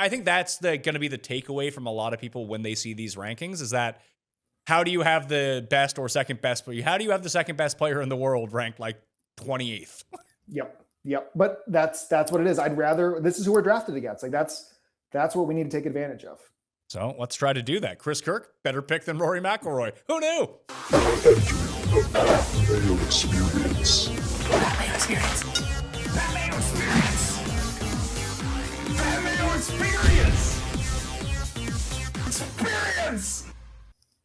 I think that's going to be the takeaway from a lot of people when they see these rankings is that how do you have the best or second best player? How do you have the second best player in the world ranked like 28th? Yep. But that's what it is. This is who we're drafted against. Like that's what we need to take advantage of. So let's try to do that. Chris Kirk, better pick than Rory McIlroy. Who knew? Mayo experience. Mayo experience. Mayo experience. Mayo experience. Experience.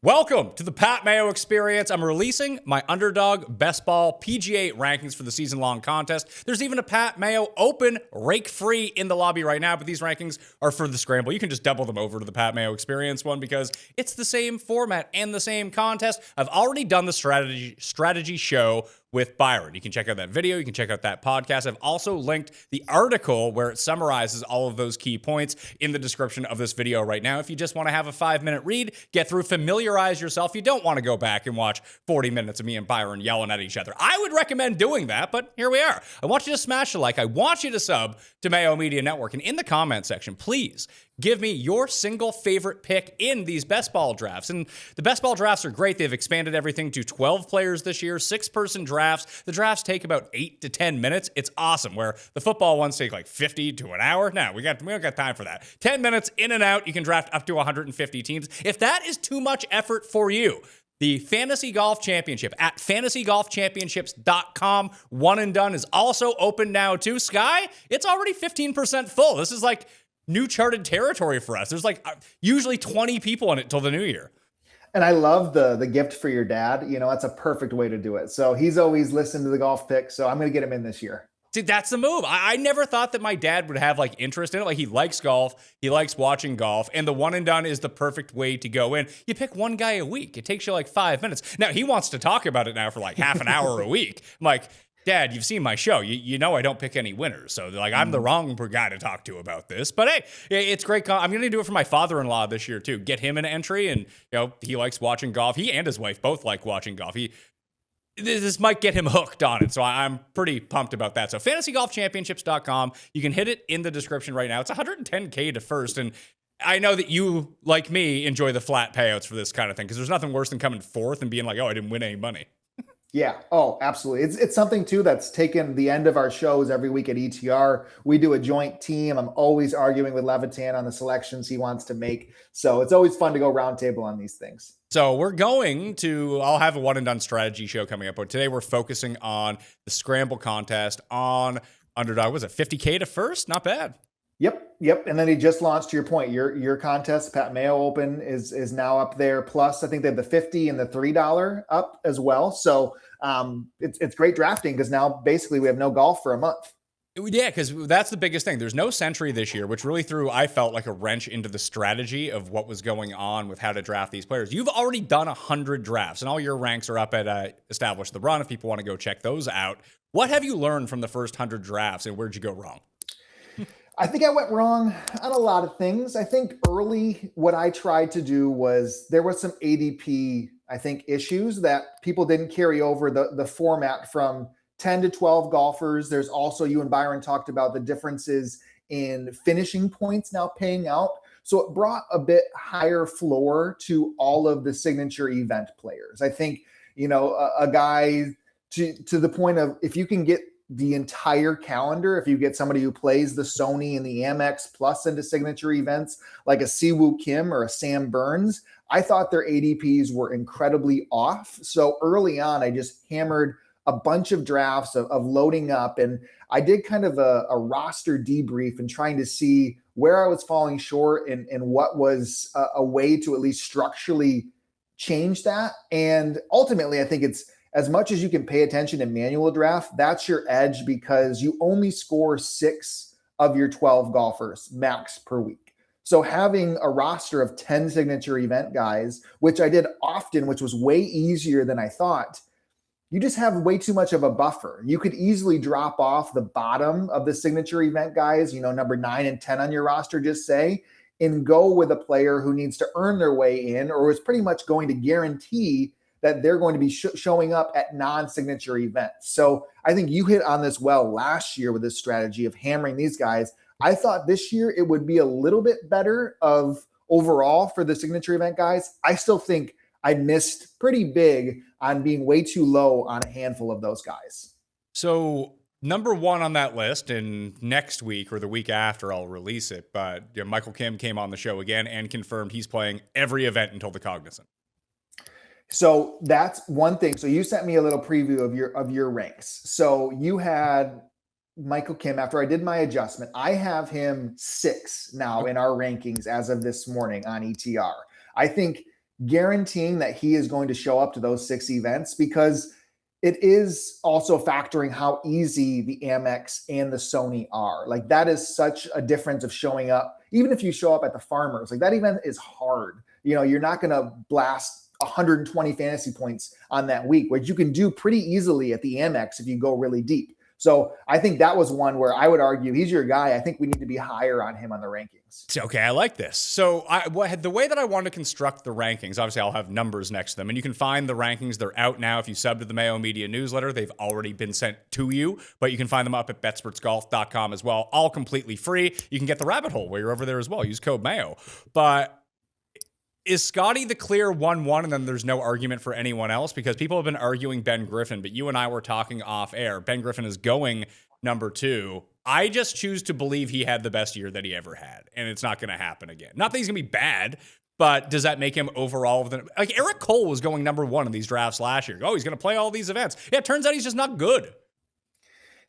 Welcome to the Pat Mayo Experience. I'm releasing my Underdog Best Ball PGA rankings for the season-long contest. There's even a Pat Mayo Open rake-free in the lobby right now, but these rankings are for the Scramble. You can just double them over to the Pat Mayo Experience one because it's the same format and the same contest. I've already done the strategy show with Byron. You can check out that video. You can check out that podcast. I've also linked the article where it summarizes all of those key points in the description of this video right now. If you just want to have a 5-minute read, get through, familiarize yourself. You don't want to go back and watch 40 minutes of me and Byron yelling at each other. I would recommend doing that, but here we are. I want you to smash a like. I want you to sub to Mayo Media Network. And in the comment section, please give me your single favorite pick in these best ball drafts. And the best ball drafts are great. They've expanded everything to 12 players this year, 6-person drafts. The drafts take about 8 to 10 minutes. It's awesome. Where the football ones take like 50 to an hour. No, we don't got time for that. 10 minutes in and out. You can draft up to 150 teams. If that is too much effort for you, the Fantasy Golf Championship at fantasygolfchampionships.com, one and done, is also open now too. Sky, it's already 15% full. This is like new charted territory for us. There's like usually 20 people in it till the new year. And I love the gift for your dad. You know, that's a perfect way to do it. So he's always listened to the golf picks. So I'm going to get him in this year. Dude, that's the move. I never thought that my dad would have like interest in it. Like he likes golf. He likes watching golf. And the one and done is the perfect way to go in. You pick one guy a week. It takes you like 5 minutes. Now he wants to talk about it now for like half an hour a week. I'm like, Dad, you've seen my show. You know I don't pick any winners. So like I'm the wrong guy to talk to about this. But hey, it's great. I'm going to do it for my father-in-law this year too. Get him an entry. And he likes watching golf. He and his wife both like watching golf. This might get him hooked on it. So I'm pretty pumped about that. So fantasygolfchampionships.com. You can hit it in the description right now. It's $110K to first. And I know that you, like me, enjoy the flat payouts for this kind of thing because there's nothing worse than coming fourth and being like, oh, I didn't win any money. Yeah. Oh, absolutely. It's something too that's taken the end of our shows every week at ETR. We do a joint team. I'm always arguing with Levitan on the selections he wants to make. So it's always fun to go roundtable on these things. So I'll have a one and done strategy show coming up, but today we're focusing on the Scramble contest on Underdog. Was it 50K to first? Not bad. Yep. And then he just launched, to your point, your contest, Pat Mayo Open is now up there. Plus, I think they have the $50 and the $3 up as well. So it's great drafting because now basically we have no golf for a month. Yeah, because that's the biggest thing. There's no Sentry this year, which really threw, I felt, like a wrench into the strategy of what was going on with how to draft these players. You've already done 100 drafts, and all your ranks are up at Establish the Run if people want to go check those out. What have you learned from the first 100 drafts, and where'd you go wrong? I think I went wrong on a lot of things. I think early what I tried to do was there was some ADP, I think, issues that people didn't carry over the format from 10 to 12 golfers. There's also, you and Byron talked about the differences in finishing points now paying out. So it brought a bit higher floor to all of the signature event players. I think, a guy to the point of if you can get the entire calendar, if you get somebody who plays the Sony and the Amex Plus into signature events like a Siwoo Kim or a Sam Burns, I thought their ADPs were incredibly off. So early on, I just hammered a bunch of drafts of loading up. And I did kind of a roster debrief and trying to see where I was falling short and what was a way to at least structurally change that. And ultimately, I think it's as much as you can pay attention in manual draft, that's your edge because you only score 6 of your 12 golfers max per week. So having a roster of 10 signature event guys, which I did often, which was way easier than I thought, you just have way too much of a buffer. You could easily drop off the bottom of the signature event guys, number 9 and 10 on your roster, just say, and go with a player who needs to earn their way in or is pretty much going to guarantee that they're going to be showing up at non-signature events. So I think you hit on this well last year with this strategy of hammering these guys. I thought this year it would be a little bit better of overall for the signature event guys. I still think I missed pretty big on being way too low on a handful of those guys. So number one on that list, and next week or the week after I'll release it, but Michael Kim came on the show again and confirmed he's playing every event until the Cognizant. So that's one thing. So you sent me a little preview of your ranks. So you had Michael Kim, after I did my adjustment, I have him 6 now in our rankings as of this morning on ETR. I think guaranteeing that he is going to show up to those 6 events, because it is also factoring how easy the Amex and the Sony are. Like, that is such a difference of showing up. Even if you show up at the Farmers, like, that event is hard. You're not going to blast 120 fantasy points on that week, which you can do pretty easily at the Amex if you go really deep. So I think that was one where I would argue he's your guy. I think we need to be higher on him on the rankings. Okay, I like this. So the way that I want to construct the rankings, obviously I'll have numbers next to them, and you can find the rankings. They're out now. If you sub to the Mayo Media newsletter, they've already been sent to you, but you can find them up at betspertsgolf.com as well, all completely free. You can get the rabbit hole where you're over there as well. Use code Mayo. But is Scottie the clear 1-1 and then there's no argument for anyone else? Because people have been arguing Ben Griffin, but you and I were talking off air. Ben Griffin is going number 2. I just choose to believe he had the best year that he ever had, and it's not going to happen again. Not that he's going to be bad, but does that make him overall? Like, Eric Cole was going number 1 in these drafts last year. Oh, he's going to play all these events. Yeah, it turns out he's just not good.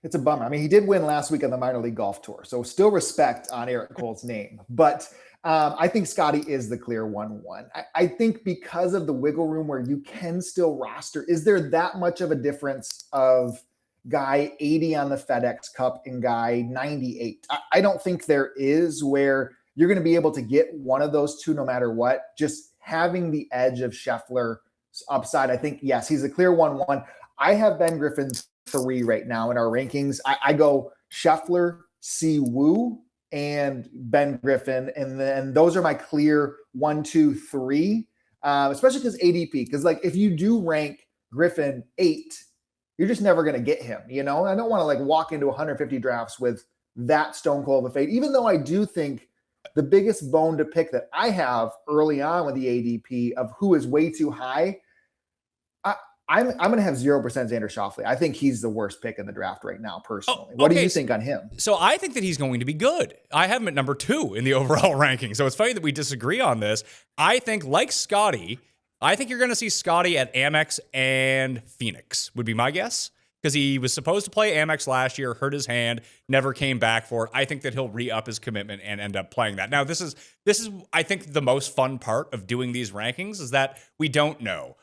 It's a bummer. I mean, he did win last week on the minor league golf tour, so still respect on Eric Cole's name, but I think Scottie is the clear 1-1. I think because of the wiggle room where you can still roster, is there that much of a difference of guy 80 on the FedEx Cup and guy 98? I don't think there is, where you're going to be able to get one of those two no matter what. Just having the edge of Scheffler's upside, I think, yes, he's a clear 1-1. I have Ben Griffin's 3 right now in our rankings. I go Scheffler, Si Woo, and Ben Griffin. And then those are my clear 1, 2, 3, especially because ADP. Because, like, if you do rank Griffin 8, you're just never going to get him. I don't want to, like, walk into 150 drafts with that stone cold of a fade, even though I do think the biggest bone to pick that I have early on with the ADP of who is way too high, I'm going to have 0% Xander Schauffele. I think he's the worst pick in the draft right now, personally. What do you think on him? So I think that he's going to be good. I have him at number 2 in the overall ranking. So it's funny that we disagree on this. I think, like Scottie, I think you're going to see Scottie at Amex and Phoenix, would be my guess. Because he was supposed to play Amex last year, hurt his hand, never came back for it. I think that he'll re-up his commitment and end up playing that. Now, this is I think, the most fun part of doing these rankings is that we don't know.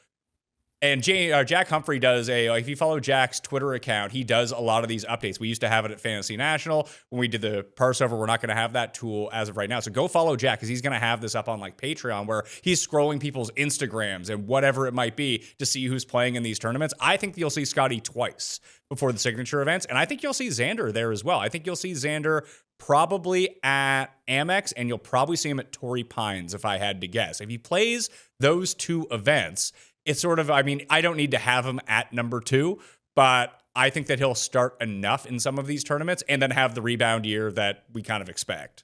And Jack Humphrey does if you follow Jack's Twitter account, he does a lot of these updates. We used to have it at Fantasy National. When we did the parse over, we're not going to have that tool as of right now. So go follow Jack, because he's going to have this up on, like, Patreon, where he's scrolling people's Instagrams and whatever it might be to see who's playing in these tournaments. I think you'll see Scottie twice before the signature events. And I think you'll see Xander there as well. I think you'll see Xander probably at Amex, and you'll probably see him at Torrey Pines, if I had to guess. If he plays those 2 events, it's sort of, I mean, I don't need to have him at number 2, but I think that he'll start enough in some of these tournaments and then have the rebound year that we kind of expect.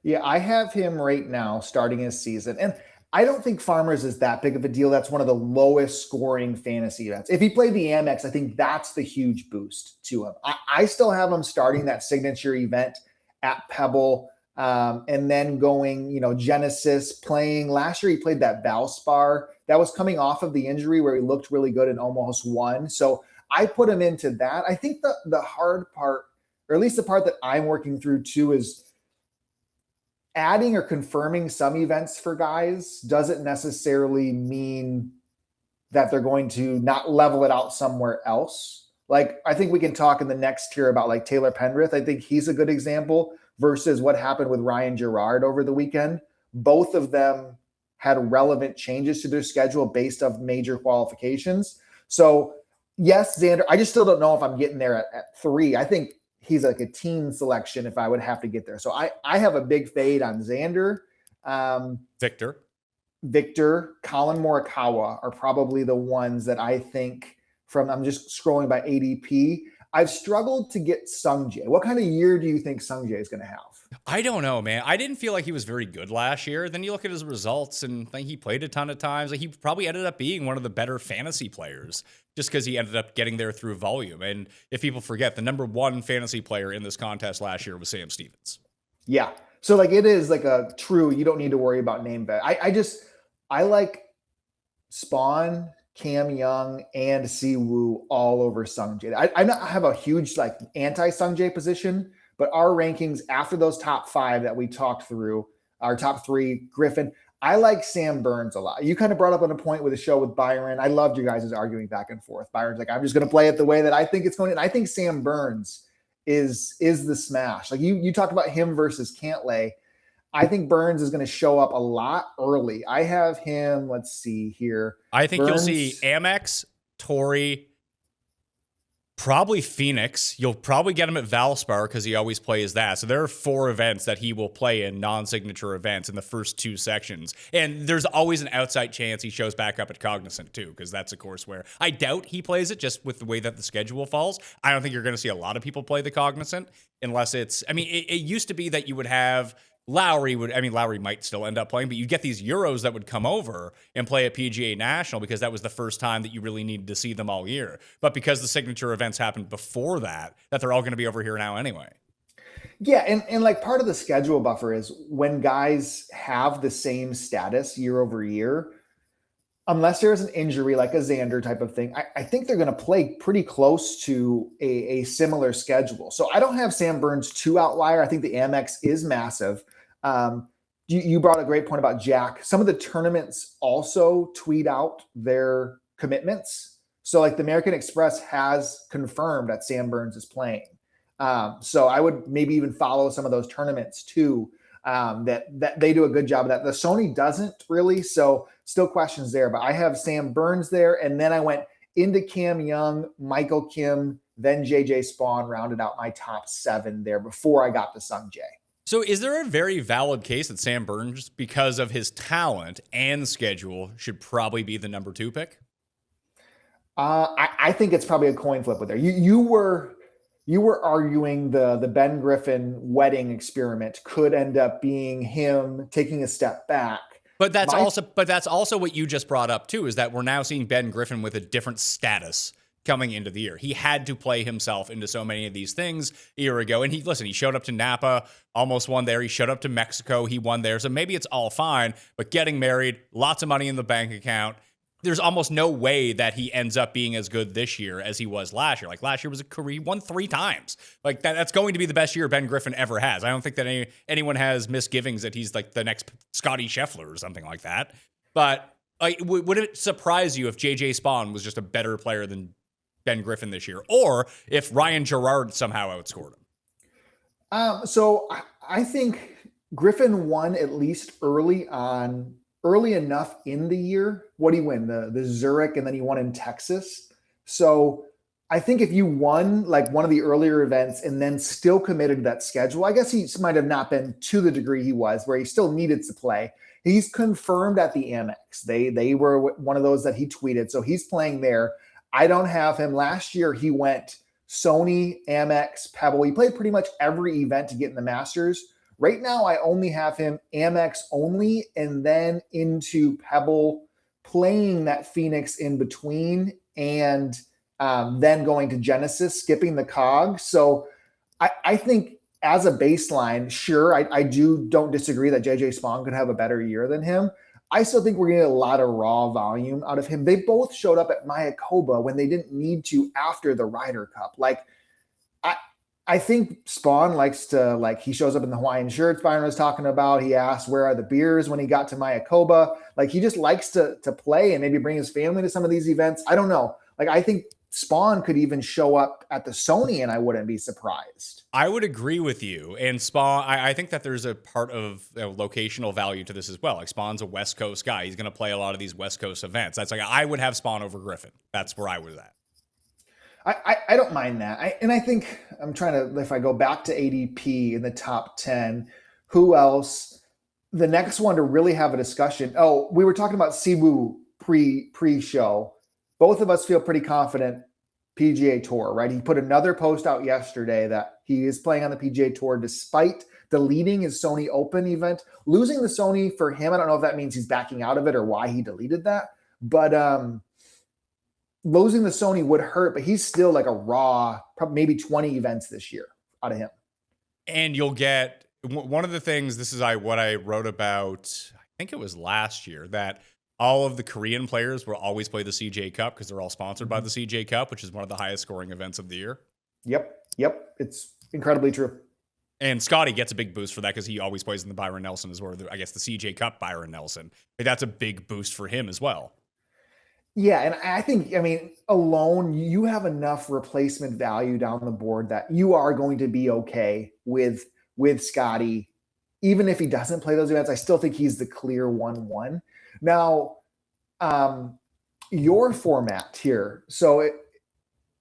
Yeah, I have him right now starting his season. And I don't think Farmers is that big of a deal. That's one of the lowest scoring fantasy events. If he played the Amex, I think that's the huge boost to him. I still have him starting that signature event at Pebble, and then going, Genesis, playing. Last year he played that Valspar. That was coming off of the injury where he looked really good and almost won. So I put him into that. I think the hard part, or at least the part that I'm working through too, is adding or confirming some events for guys doesn't necessarily mean that they're going to not level it out somewhere else. Like, I think we can talk in the next tier about, like, Taylor Pendrith. I think he's a good example versus what happened with Ryan Gerard over the weekend. Both of them had relevant changes to their schedule based off major qualifications. So yes, Xander, I just still don't know if I'm getting there at 3. I think he's like a team selection if I would have to get there. So I have a big fade on Xander. Victor, Colin Morikawa are probably the ones that I think I'm just scrolling by ADP. I've struggled to get Sungjae. What kind of year do you think Sungjae is going to have? I don't know, man. I didn't feel like he was very good last year. Then you look at his results, and like, he played a ton of times. Like, he probably ended up being one of the better fantasy players just because he ended up getting there through volume. And if people forget, the number one fantasy player in this contest last year was Sam Stevens. Yeah. So like it is like a true, you don't need to worry about name bet. I like Spaun, Cam Young, and Siwoo all over Sungjae. I have a huge like anti-Sungjae position, but our rankings after those top 5 that we talked through, our top 3, Griffin, I like Sam Burns a lot. You kind of brought up on a point with the show with Byron. I loved you guys' arguing back and forth. Byron's like, I'm just going to play it the way that I think it's going. And I think Sam Burns is the smash. Like you talked about him versus Cantlay. I think Burns is going to show up a lot early. I have him, let's see here. I think Burns, you'll see Amex, Torrey, probably Phoenix. You'll probably get him at Valspar because he always plays that. So there are 4 events that he will play in, non-signature events in the first 2 sections. And there's always an outside chance he shows back up at Cognizant too, because that's a course where I doubt he plays it just with the way that the schedule falls. I don't think you're going to see a lot of people play the Cognizant unless it's, I mean, it used to be that you would have Lowry might still end up playing, but you get these Euros that would come over and play a PGA National because that was the first time that you really needed to see them all year. But because the signature events happened before that they're all going to be over here now anyway. Yeah, and like part of the schedule buffer is when guys have the same status year over year, unless there's an injury like a Xander type of thing, I think they're going to play pretty close to a similar schedule. So I don't have Sam Burns too outlier. I think the Amex is massive. You brought a great point about Jack. Some of the tournaments also tweet out their commitments. So like the American Express has confirmed that Sam Burns is playing. So I would maybe even follow some of those tournaments too, that they do a good job of that. The Sony doesn't really, so still questions there, but I have Sam Burns there. And then I went into Cam Young, Michael Kim, then JJ Spaun rounded out my top 7 there before I got to Sungjae. So is there a very valid case that Sam Burns, because of his talent and schedule, should probably be the number 2 pick? I think it's probably a coin flip with there. You were arguing the Ben Griffin wedding experiment could end up being him taking a step back. But that's also what you just brought up too, is that we're now seeing Ben Griffin with a different status coming into the year. He had to play himself into so many of these things a year ago. And he showed up to Napa, almost won there. He showed up to Mexico, he won there. So maybe it's all fine, but getting married, lots of money in the bank account, there's almost no way that he ends up being as good this year as he was last year. Like last year was a career, he won 3 times. Like that's going to be the best year Ben Griffin ever has. I don't think that anyone has misgivings that he's like the next Scottie Scheffler or something like that. But would it surprise you if JJ Spaun was just a better player than Ben Griffin this year, or if Ryan Gerard somehow outscored him? So I think Griffin won at least early enough in the year. What did he win? The Zurich, and then he won in Texas. So I think if you won like one of the earlier events and then still committed to that schedule, I guess he might have not been to the degree he was, where he still needed to play. He's confirmed at the Amex. They were one of those that he tweeted. So he's playing there. I don't have him. Last year, he went Sony, Amex, Pebble. He played pretty much every event to get in the Masters. Right now, I only have him Amex only, and then into Pebble, playing that Phoenix in between, and then going to Genesis, skipping the cog. So I think as a baseline, sure, I don't disagree that JJ Spaun could have a better year than him. I still think we're getting a lot of raw volume out of him. They both showed up at Mayakoba when they didn't need to after the Ryder Cup. Like, I think Spaun likes to, he shows up in the Hawaiian shirts Byron was talking about. He asked, where are the beers when he got to Mayakoba? Like, he just likes to play and maybe bring his family to some of these events. I don't know. Like, I think Spaun could even show up at the Sony and I wouldn't be surprised. I would agree with you. And Spaun, I think that there's a part of locational value to this as well. Like, Spawn's a West Coast guy. He's going to play a lot of these West Coast events. That's like, I would have Spaun over Griffin. That's where I was at. I don't mind that. I think I'm trying to, if I go back to ADP in the top 10, who else? The next one to really have a discussion. Oh, we were talking about Siwoo pre-show. Both of us feel pretty confident PGA Tour, right? He put another post out yesterday that he is playing on the PGA Tour despite deleting his Sony Open event. Losing the Sony for him, I don't know if that means he's backing out of it or why he deleted that, but losing the Sony would hurt, but he's still like a raw, probably maybe 20 events this year out of him. And you'll get one of the things, this is what I wrote about, I think it was last year, that all of the Korean players will always play the CJ Cup because they're all sponsored by the CJ Cup, which is one of the highest scoring events of the year. Yep. It's incredibly true. And Scottie gets a big boost for that because he always plays in the Byron Nelson as well. I guess the CJ Cup Byron Nelson. That's a big boost for him as well. Yeah, and I think, alone, you have enough replacement value down the board that you are going to be okay with Scottie. Even if he doesn't play those events, I still think he's the clear 1-1. Now, your format here. So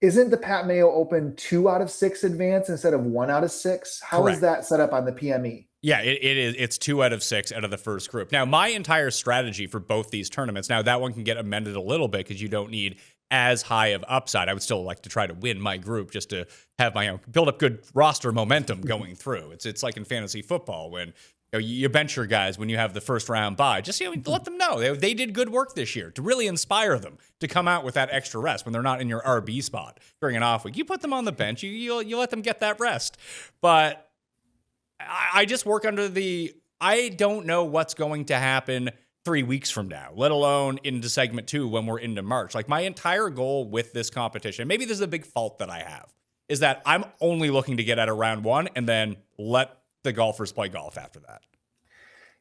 isn't the Pat Mayo Open 2 out of 6 advance instead of 1 out of 6? How Correct. Is that set up on the PME? Yeah, it is. It's 2 out of 6 out of the first group. Now, my entire strategy for both these tournaments, now that one can get amended a little bit because you don't need as high of upside. I would still like to try to win my group just to have my own, build up good roster momentum going through. It's like in fantasy football when you bench your guys when you have the first round bye. Just let them know they did good work this year to really inspire them to come out with that extra rest when they're not in your RB spot during an off week. You put them on the bench. You let them get that rest. But I just work under I don't know what's going to happen 3 weeks from now, let alone into segment 2 when we're into March. Like my entire goal with this competition, maybe this is a big fault that I have, is that I'm only looking to get out of round 1 and then let the golfers play golf after that.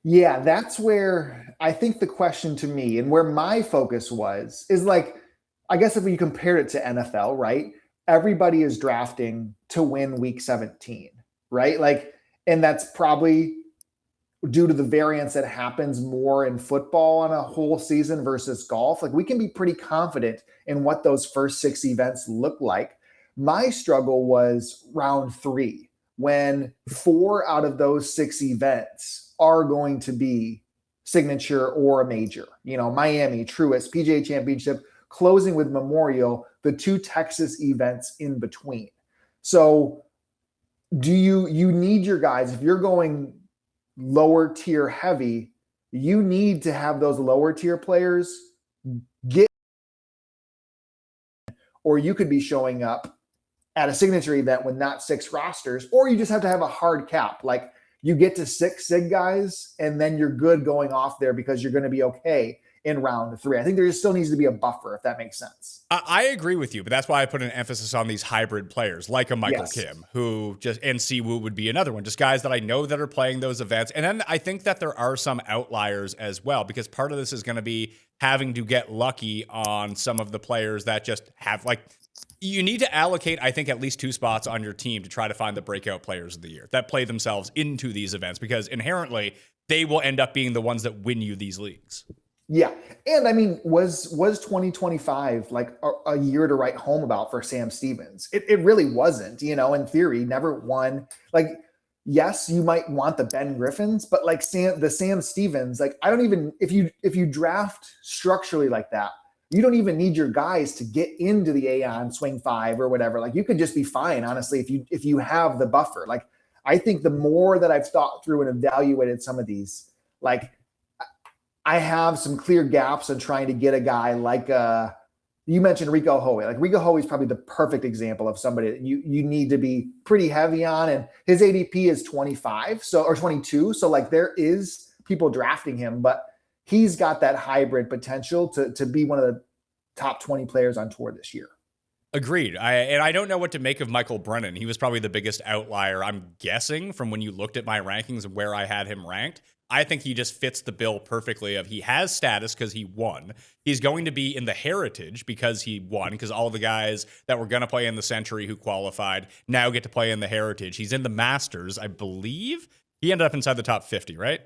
Yeah, that's where I think the question to me and where my focus is like, I guess if you compared it to NFL, right? Everybody is drafting to win week 17, right? Like, and that's probably due to the variance that happens more in football on a whole season versus golf. Like we can be pretty confident in what those first 6 events look like. My struggle was round 3 when 4 out of those 6 events are going to be signature or a major. Miami, Truist, PGA Championship, closing with Memorial, the 2 Texas events in between. So do you need your guys, if you're going lower tier heavy, you need to have those lower tier players get, or you could be showing up at a signature event with not 6 rosters, or you just have to have a hard cap. Like you get to 6 SIG guys and then you're good going off there because you're going to be okay in round 3. I think there still needs to be a buffer, if that makes sense. I agree with you, but that's why I put an emphasis on these hybrid players like a Michael Kim, who and Siwoo would be another one, just guys that I know that are playing those events. And then I think that there are some outliers as well, because part of this is going to be having to get lucky on some of the players that just have you need to allocate, I think, at least 2 spots on your team to try to find the breakout players of the year that play themselves into these events, because inherently they will end up being the ones that win you these leagues. Yeah. And was 2025 like a year to write home about for Sam Stevens? It really wasn't, in theory, never won. Like, yes, you might want the Ben Griffins, but like the Sam Stevens, like I don't even, if you draft structurally like that, you don't even need your guys to get into the Aon swing 5 or whatever. Like you could just be fine, honestly, if you have the buffer. Like I think the more that I've thought through and evaluated some of these, like I have some clear gaps in trying to get a guy like you mentioned Rico Hoey. Like Rico Hoey is probably the perfect example of somebody that you need to be pretty heavy on, and his ADP is 25, or 22. So like there is people drafting him, but he's got that hybrid potential to be one of the top 20 players on tour this year. Agreed. I don't know what to make of Michael Brennan. He was probably the biggest outlier, I'm guessing, from when you looked at my rankings and where I had him ranked. I think he just fits the bill perfectly of he has status because he won. He's going to be in the Heritage because he won, because all the guys that were going to play in the Century who qualified now get to play in the Heritage. He's in the Masters, I believe. He ended up inside the top 50, right?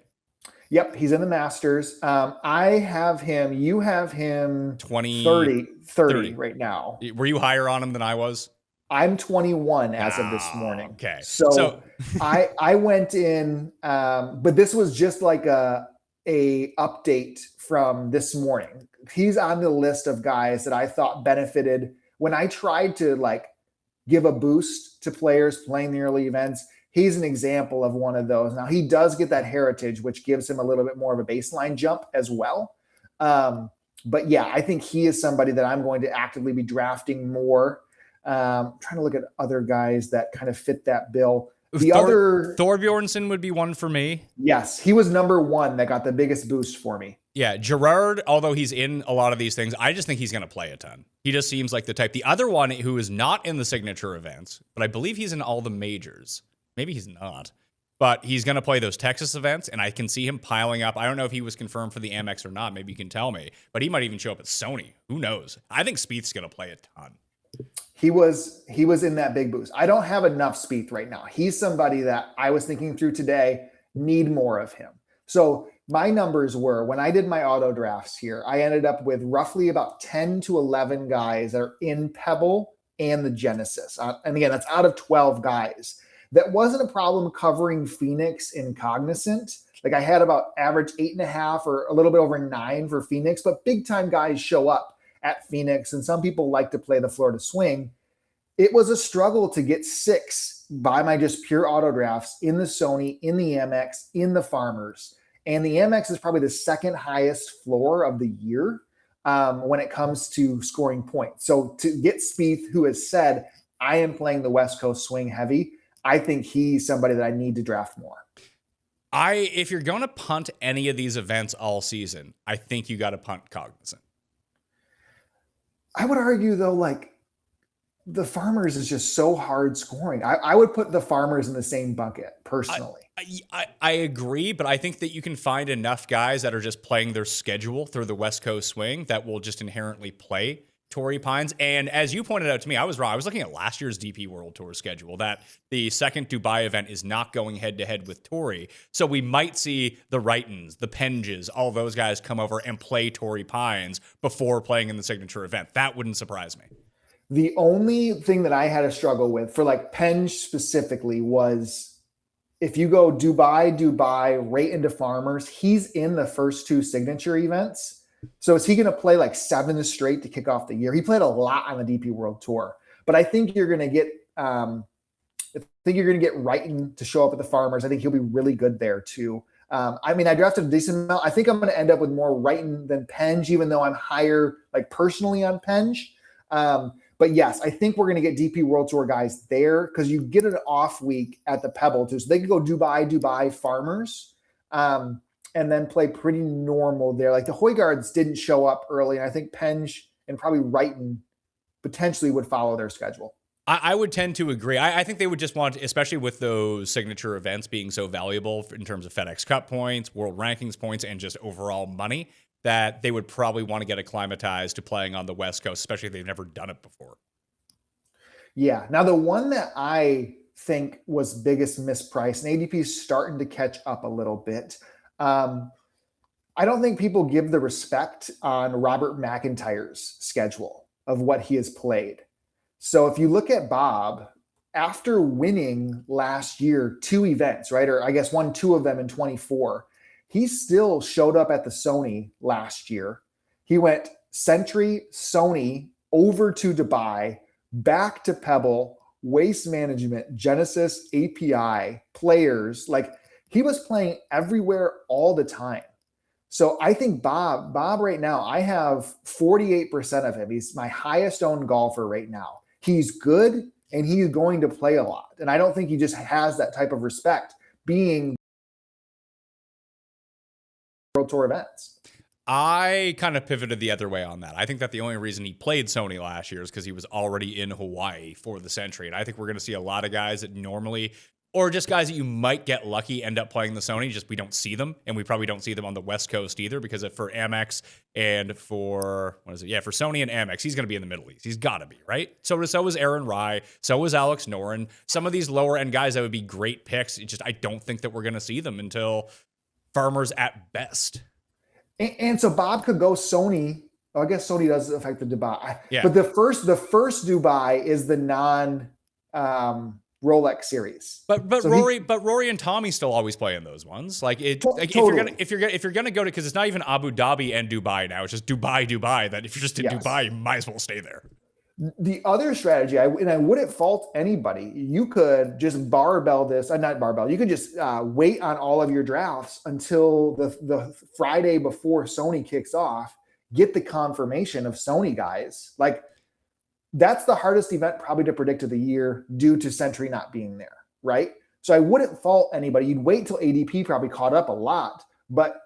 Yep, he's in the Masters. I have him, you have him 30 right now. Were you higher on him than I was? I'm 21 as of this morning. Okay. So I went in, but this was just like a update from this morning. He's on the list of guys that I thought benefited when I tried to like give a boost to players playing the early events, he's an example of one of those. Now he does get that heritage, which gives him a little bit more of a baseline jump as well. But yeah, I think he is somebody that I'm going to actively be drafting more. Trying to look at other guys that kind of fit that bill. Thorbjornsen would be one for me. Yes, he was number one that got the biggest boost for me. Yeah, Gerard, although he's in a lot of these things, I just think he's going to play a ton. He just seems like the type. The other one who is not in the signature events, but I believe he's in all the majors. Maybe he's not. But he's going to play those Texas events, and I can see him piling up. I don't know if he was confirmed for the Amex or not. Maybe you can tell me. But he might even show up at Sony. Who knows? I think Spieth's going to play a ton. He was in that big boost. I don't have enough Spieth right now. He's somebody that I was thinking through today, need more of him. So my numbers were, when I did my auto drafts here, I ended up with roughly about 10 to 11 guys that are in Pebble and the Genesis. And again, that's out of 12 guys. That wasn't a problem covering Phoenix in Cognizant. Like I had about average 8.5 or a little bit over 9 for Phoenix, but big time guys show up at Phoenix, and some people like to play the Florida swing. It was a struggle to get 6 by my just pure auto drafts in the Sony, in the Amex, in the Farmers. And the Amex is probably the second highest floor of the year when it comes to scoring points. So to get Spieth, who has said, I am playing the West Coast swing heavy, I think he's somebody that I need to draft more. If you're going to punt any of these events all season, I think you got to punt Cognizant. I would argue, though, like the Farmers is just so hard scoring. I would put the Farmers in the same bucket, personally. I agree, but I think that you can find enough guys that are just playing their schedule through the West Coast swing that will just inherently play Torrey Pines. And as you pointed out to me, I was wrong. I was looking at last year's DP World Tour schedule, that the second Dubai event is not going head-to-head with Torrey. So we might see the Wrightons, the Penges, all those guys come over and play Torrey Pines before playing in the signature event. That wouldn't surprise me. The only thing that I had a struggle with for like Penge specifically was if you go Dubai, right into Farmers, he's in the first 2 signature events. So is he going to play like 7 straight to kick off the year? He played a lot on the DP World Tour, but I think you're going to get, Wrighton to show up at the Farmers. I think he'll be really good there too. I drafted a decent amount. I think I'm going to end up with more Wrighton than Penge, even though I'm higher, like personally on Penge. But yes, I think we're going to get DP World Tour guys there because you get an off week at the Pebble too. So they could go Dubai, Farmers. And then play pretty normal there. Like the Højgaards didn't show up early, and I think Penge and probably Wrighton potentially would follow their schedule. I would tend to agree. I think they would just want, especially with those signature events being so valuable in terms of FedEx Cup points, World Rankings points, and just overall money, that they would probably want to get acclimatized to playing on the West Coast, especially if they've never done it before. Yeah. Now, the one that I think was biggest mispriced, and ADP is starting to catch up a little bit. I don't think people give the respect on Robert McIntyre's schedule of what he has played. So if you look at Bob, after winning last year 2 events, right? Or I guess won 2 of them in 24, he still showed up at the Sony last year. He went Sentry, Sony, over to Dubai, back to Pebble, Waste Management, Genesis, API, Players, like he was playing everywhere all the time. So I think Bob right now, I have 48% of him. He's my highest owned golfer right now. He's good and he's going to play a lot. And I don't think he just has that type of respect being World Tour events. I kind of pivoted the other way on that. I think that the only reason he played Sony last year is because he was already in Hawaii for the Century. And I think we're going to see a lot of guys that normally, or just guys that you might get lucky, end up playing the Sony. Just we don't see them, and we probably don't see them on the West Coast either, because for Amex and for for Sony and Amex, he's going to be in the Middle East. He's got to be, right? So was Aaron Rai. So was Alex Noren. Some of these lower end guys that would be great picks. It's just I don't think that we're going to see them until Farmers at best. And so Bob could go Sony. Well, I guess Sony does affect the Dubai. Yeah. But the first Dubai is the non Rolex series. But Rory and Tommy still always play in those ones. Like totally. if you're gonna go to, because it's not even Abu Dhabi and Dubai now, it's just Dubai. That if you're just in Yes. Dubai, you might as well stay there. The other strategy, and I wouldn't fault anybody, you could just barbell this, not barbell, you could just wait on all of your drafts until the Friday before Sony kicks off, get the confirmation of Sony guys. Like, that's the hardest event probably to predict of the year due to Century not being there, right? So I wouldn't fault anybody. You'd wait till ADP probably caught up a lot, but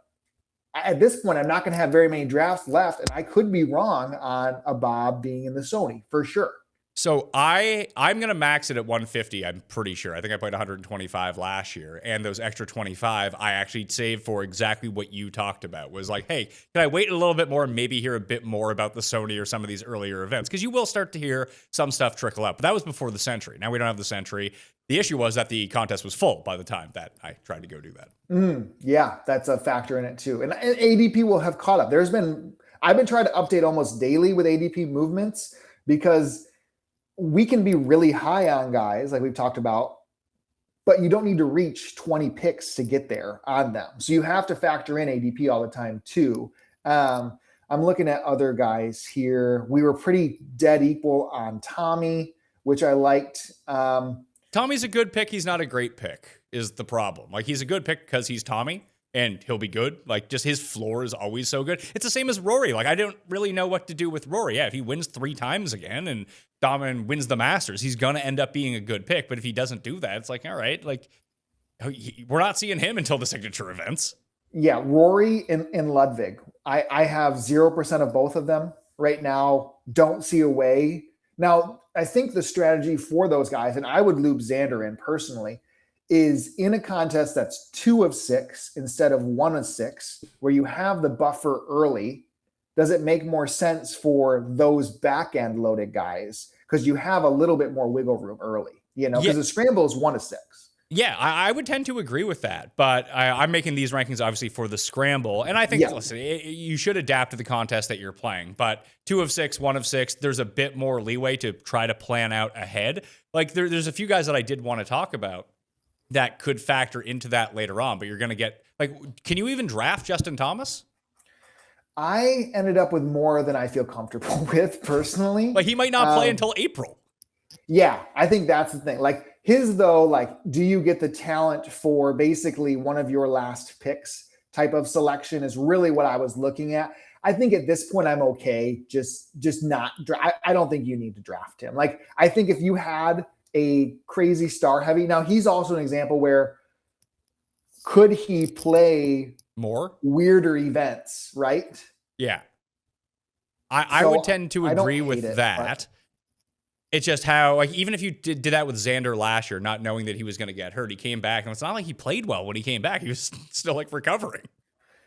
at this point, I'm not going to have very many drafts left, and I could be wrong on a Bob being in the Sony for sure. So I'm going to max it at 150, I'm pretty sure. I think I played 125 last year, and those extra 25 I actually saved for exactly what you talked about. Was like, hey, can I wait a little bit more and maybe hear a bit more about the Sony or some of these earlier events? Because you will start to hear some stuff trickle out. But that was before the Century. Now we don't have the Century. The issue was that the contest was full by the time that I tried to go do that. Yeah, that's a factor in it too. And ADP will have caught up. I've been trying to update almost daily with ADP movements because we can be really high on guys like we've talked about, but you don't need to reach 20 picks to get there on them. So you have to factor in ADP all the time too. I'm looking at other guys here. We were pretty dead equal on Tommy, which I liked. Tommy's a good pick. He's not a great pick is the problem. Like, he's a good pick because he's Tommy and he'll be good. Like, just his floor is always so good. It's the same as Rory. Like, I don't really know what to do with Rory. Yeah, if he wins 3 times again and Domin wins the Masters, he's going to end up being a good pick. But if he doesn't do that, it's like, all right, like, we're not seeing him until the signature events. Yeah, Rory and Ludwig. I have 0% of both of them right now. Don't see a way. Now, I think the strategy for those guys, and I would loop Xander in personally, is in a contest that's 2 of 6 instead of 1 of 6, where you have the buffer early. Does it make more sense for those back end loaded guys? Because you have a little bit more wiggle room early, because the scramble is 1 of 6. Yeah, I would tend to agree with that, but I'm making these rankings obviously for the scramble, and I think, listen, you should adapt to the contest that you're playing, but 2 of 6, 1 of 6, there's a bit more leeway to try to plan out ahead. Like, there's a few guys that I did want to talk about that could factor into that later on, but you're going to get, like, can you even draft Justin Thomas? I ended up with more than I feel comfortable with personally. Like, he might not play until April. Yeah, I think that's the thing. Like, his, though, like, do you get the talent for basically one of your last picks type of selection is really what I was looking at. I think at this point I'm okay. Just not. I don't think you need to draft him. Like, I think if you had a crazy star heavy, now he's also an example where could he play more weirder events, right? Yeah. I would tend to agree with that. But it's just how, like, even if you did that with Xander last year, not knowing that he was going to get hurt, he came back, and it's not like he played well when he came back. He was still, like, recovering.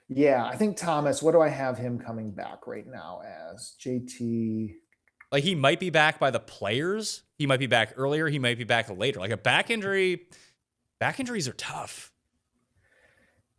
Yeah, I think Thomas, what do I have him coming back right now as? JT. Like, he might be back by the Players. He might be back earlier. He might be back later. Like, a back injuries are tough.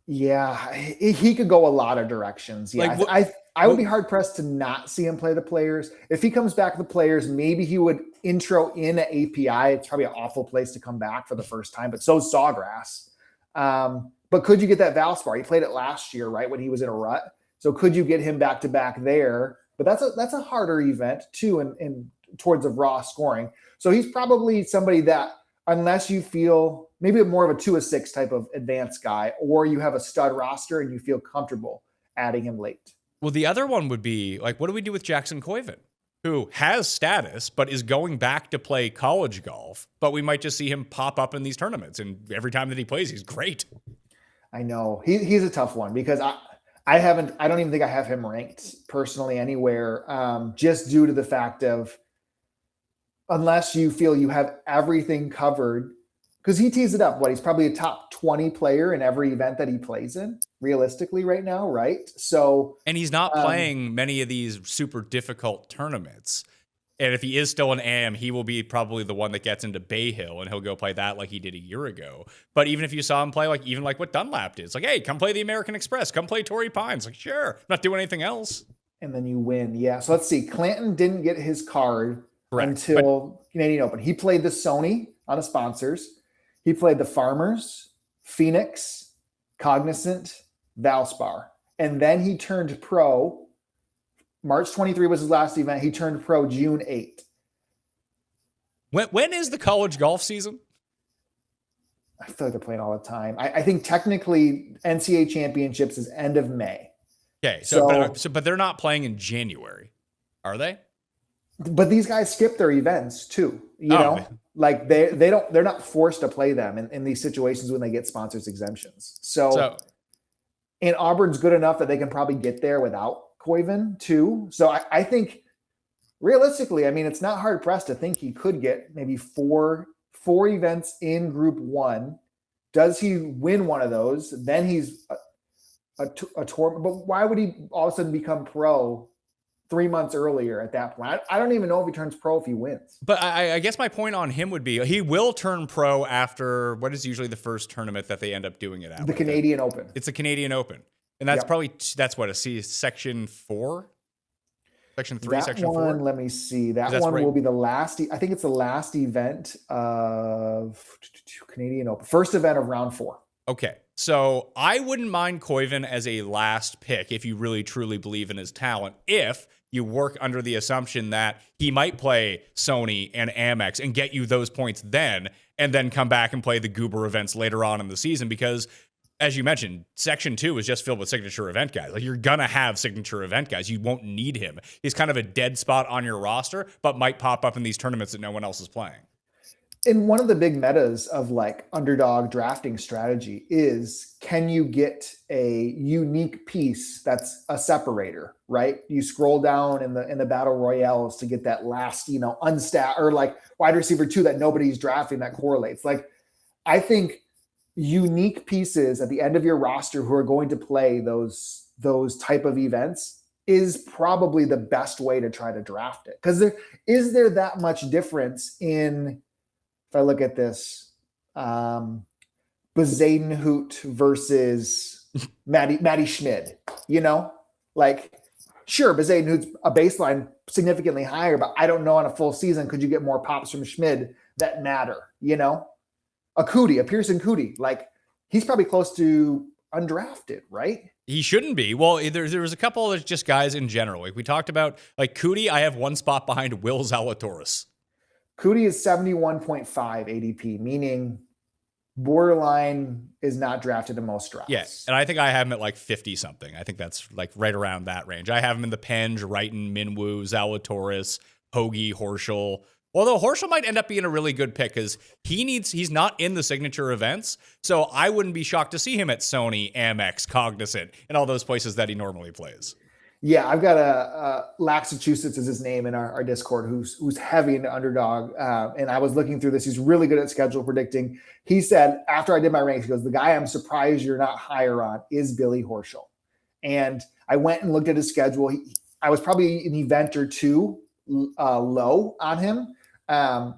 Yeah, he could go a lot of directions. Yeah, like, I would be hard pressed to not see him play the Players. If he comes back to the Players, maybe he would intro in an API. It's probably an awful place to come back for the first time, but so's Sawgrass. But could you get that Valspar? He played it last year, right, when he was in a rut. So could you get him back to back there? But that's a harder event too, in towards of raw scoring. So he's probably somebody that, unless you feel maybe more of a 2 of 6 type of advanced guy, or you have a stud roster and you feel comfortable adding him late. Well, the other one would be, like, what do we do with Jackson Koivin, who has status, but is going back to play college golf, but we might just see him pop up in these tournaments, and every time that he plays, he's great. I know. He's a tough one because I don't even think I have him ranked personally anywhere, just due to the fact of, unless you feel you have everything covered, because he tees it up. He's probably a top 20 player in every event that he plays in, realistically right now, right? So, and he's not playing many of these super difficult tournaments. And if he is still an AM, he will be probably the one that gets into Bay Hill, and he'll go play that like he did a year ago. But even if you saw him play like what Dunlap did, it's like, hey, come play the American Express, come play Torrey Pines. Like, sure, not doing anything else. And then you win. Yeah. So let's see. Clanton didn't get his card until Canadian Open. He played the Sony on the sponsors. He played the Farmers, Phoenix, Cognizant, Valspar. And then he turned pro. March 23 was his last event. He turned pro June 8th. When is the college golf season? I feel like they're playing all the time. I think technically NCAA championships is end of May. Okay, but they're not playing in January, are they? But these guys skip their events too. You know, like they're not forced to play them in these situations when they get sponsors exemptions. So and Auburn's good enough that they can probably get there without Koiven too. So I think realistically, I mean, it's not hard pressed to think he could get maybe four events in Group 1. Does he win one of those? Then he's a tour. But why would he all of a sudden become pro 3 months earlier at that point? I don't even know if he turns pro if he wins. But I guess my point on him would be he will turn pro after what is usually the first tournament that they end up doing it at. The Canadian Open. It's a Canadian Open. And that's probably, that's what, Section 4? Section 3, that Section one, 4? Let me see. That one will be the last. I think it's the last event of Canadian Open. First event of round 4. Okay. So I wouldn't mind Koiven as a last pick if you really truly believe in his talent, if you work under the assumption that he might play Sony and Amex and get you those points then, and then come back and play the Goober events later on in the season. Because as you mentioned, Section 2 is just filled with signature event guys. Like, you're going to have signature event guys. You won't need him. He's kind of a dead spot on your roster, but might pop up in these tournaments that no one else is playing. And one of the big metas of like underdog drafting strategy is, can you get a unique piece that's a separator, right? You scroll down in the battle royales to get that last, unstat or like wide receiver 2 that nobody's drafting that correlates. Like, I think unique pieces at the end of your roster who are going to play those type of events is probably the best way to try to draft it. Because is there that much difference in, if I look at this, Bezuidenhout versus Matty Schmid, like, sure, Bezuidenhout's a baseline significantly higher, but I don't know on a full season, could you get more pops from Schmid that matter, a Pearson Cootie, like, he's probably close to undrafted, right? He shouldn't be. Well, there was a couple of just guys in general. Like we talked about, like Cootie, I have one spot behind Will Zalatoris. Cootie is 71.5 ADP, meaning borderline is not drafted in most drafts. Yes, and I think I have him at like 50-something. I think that's like right around that range. I have him in the Penge, Wrighton, Minwoo, Zalatoris, Hoagie, Horschel. Although Horschel might end up being a really good pick because he's not in the signature events. So I wouldn't be shocked to see him at Sony, Amex, Cognizant, and all those places that he normally plays. Yeah, I've got a Laxachusetts is his name in our Discord, who's heavy into underdog. And I was looking through this. He's really good at schedule predicting. He said, after I did my ranks, he goes, the guy I'm surprised you're not higher on is Billy Horschel. And I went and looked at his schedule. I was probably an event or two low on him,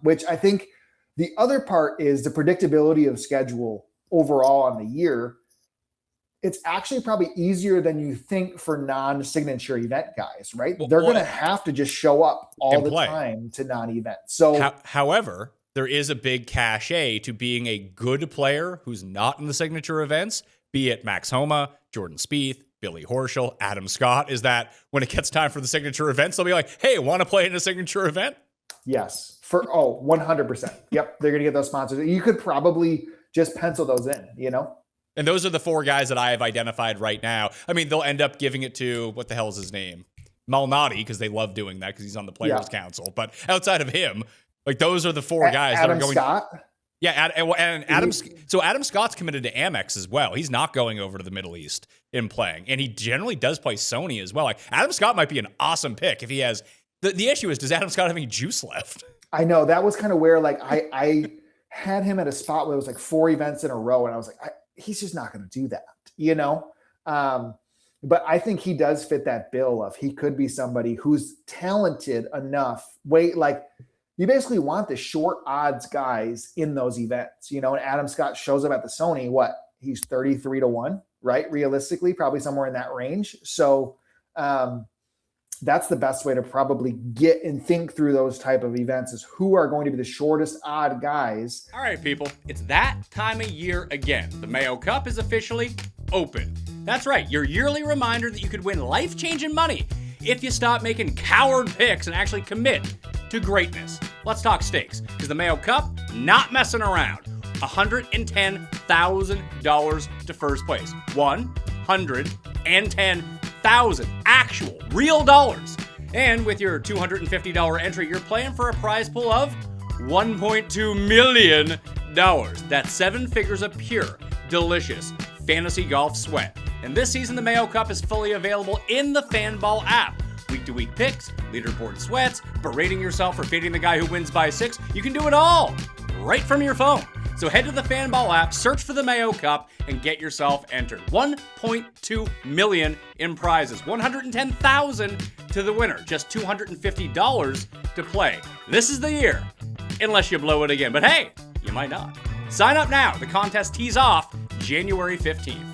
which I think the other part is the predictability of schedule overall on the year. It's actually probably easier than you think for non-signature event guys, right? They're going to have to just show up all the time to non-events. So, however, there is a big cachet to being a good player who's not in the signature events, be it Max Homa, Jordan Spieth, Billy Horschel, Adam Scott, is that when it gets time for the signature events, they'll be like, hey, want to play in a signature event? Yes. 100%. Yep. They're going to get those sponsors. You could probably just pencil those in, And those are the 4 guys that I have identified right now. I mean, they'll end up giving it to, what the hell is his name? Malnati, because they love doing that because he's on the Players Council. But outside of him, like, those are the 4 guys Adam that are going. Scott? Yeah, and Adam. So Adam Scott's committed to Amex as well. He's not going over to the Middle East in playing, and he generally does play Sony as well. Like, Adam Scott might be an awesome pick if he has. The issue is, does Adam Scott have any juice left? I know that was kind of where, like, I had him at a spot where it was like 4 events in a row, and I was like, he's just not going to do that, but I think he does fit that bill of he could be somebody who's talented enough. Like, you basically want the short odds guys in those events, and Adam Scott shows up at the Sony, he's 33-1, right? Realistically, probably somewhere in that range. So that's the best way to probably get and think through those type of events, is who are going to be the shortest odd guys. All right, people, it's that time of year again. The Mayo Cup is officially open. That's right, your yearly reminder that you could win life-changing money if you stop making coward picks and actually commit to greatness. Let's talk stakes, because the Mayo Cup, not messing around. $110,000 to first place. 110,000 actual real dollars. And with your $250 entry, you're playing for a prize pool of $1.2 million. That's 7 figures of pure, delicious fantasy golf sweat. And this season, the Mayo Cup is fully available in the Fanball app. Week-to-week picks, leaderboard sweats, berating yourself for fading the guy who wins by 6. You can do it all right from your phone. So head to the Fanball app, search for the Mayo Cup, and get yourself entered. $1.2 million in prizes. $110,000 to the winner. Just $250 to play. This is the year, unless you blow it again. But hey, you might not. Sign up now. The contest tees off January 15th.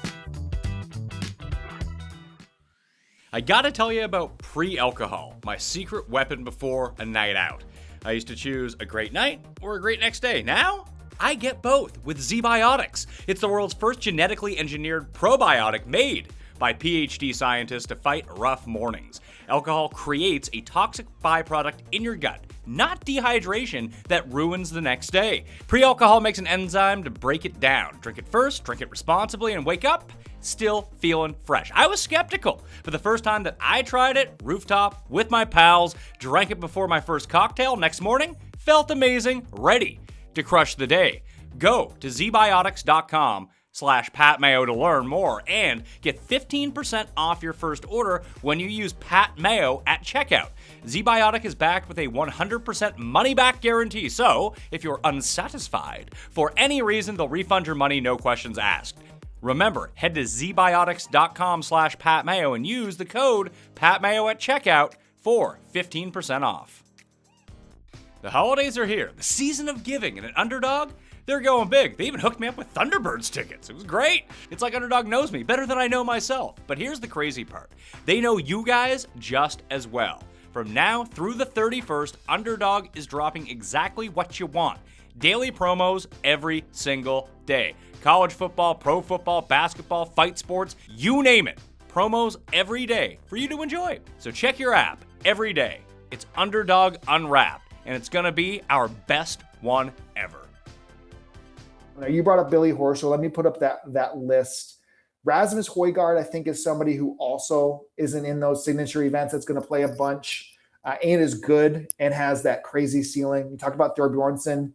I gotta tell you about pre-alcohol, my secret weapon before a night out. I used to choose a great night or a great next day. Now, I get both with ZBiotics. It's the world's first genetically engineered probiotic made by PhD scientists to fight rough mornings. Alcohol creates a toxic byproduct in your gut, not dehydration, that ruins the next day. Pre-alcohol makes an enzyme to break it down. Drink it first, drink it responsibly, and wake up still feeling fresh. I was skeptical, but the first time that I tried it, rooftop, with my pals, drank it before my first cocktail, next morning, felt amazing, ready to crush the day. Go to zbiotics.com/PatMayo to learn more and get 15% off your first order when you use PatMayo at checkout. ZBiotic is backed with a 100% money-back guarantee, so if you're unsatisfied for any reason, they'll refund your money, no questions asked. Remember, head to zbiotics.com/PatMayo and use the code PatMayo at checkout for 15% off. The holidays are here, the season of giving, and at Underdog, they're going big. They even hooked me up with Thunderbirds tickets. It was great. It's like Underdog knows me better than I know myself. But here's the crazy part. They know you guys just as well. From now through the 31st, Underdog is dropping exactly what you want. Daily promos every single day. College football, pro football, basketball, fight sports, you name it. Promos every day for you to enjoy. So check your app every day. It's Underdog Unwrapped, and it's going to be our best one ever. Now, you brought up Billy Horschel. Let me put up that list. Rasmus Højgaard, I think, is somebody who also isn't in those signature events that's going to play a bunch and is good and has that crazy ceiling. We talked about Thorbjornsen.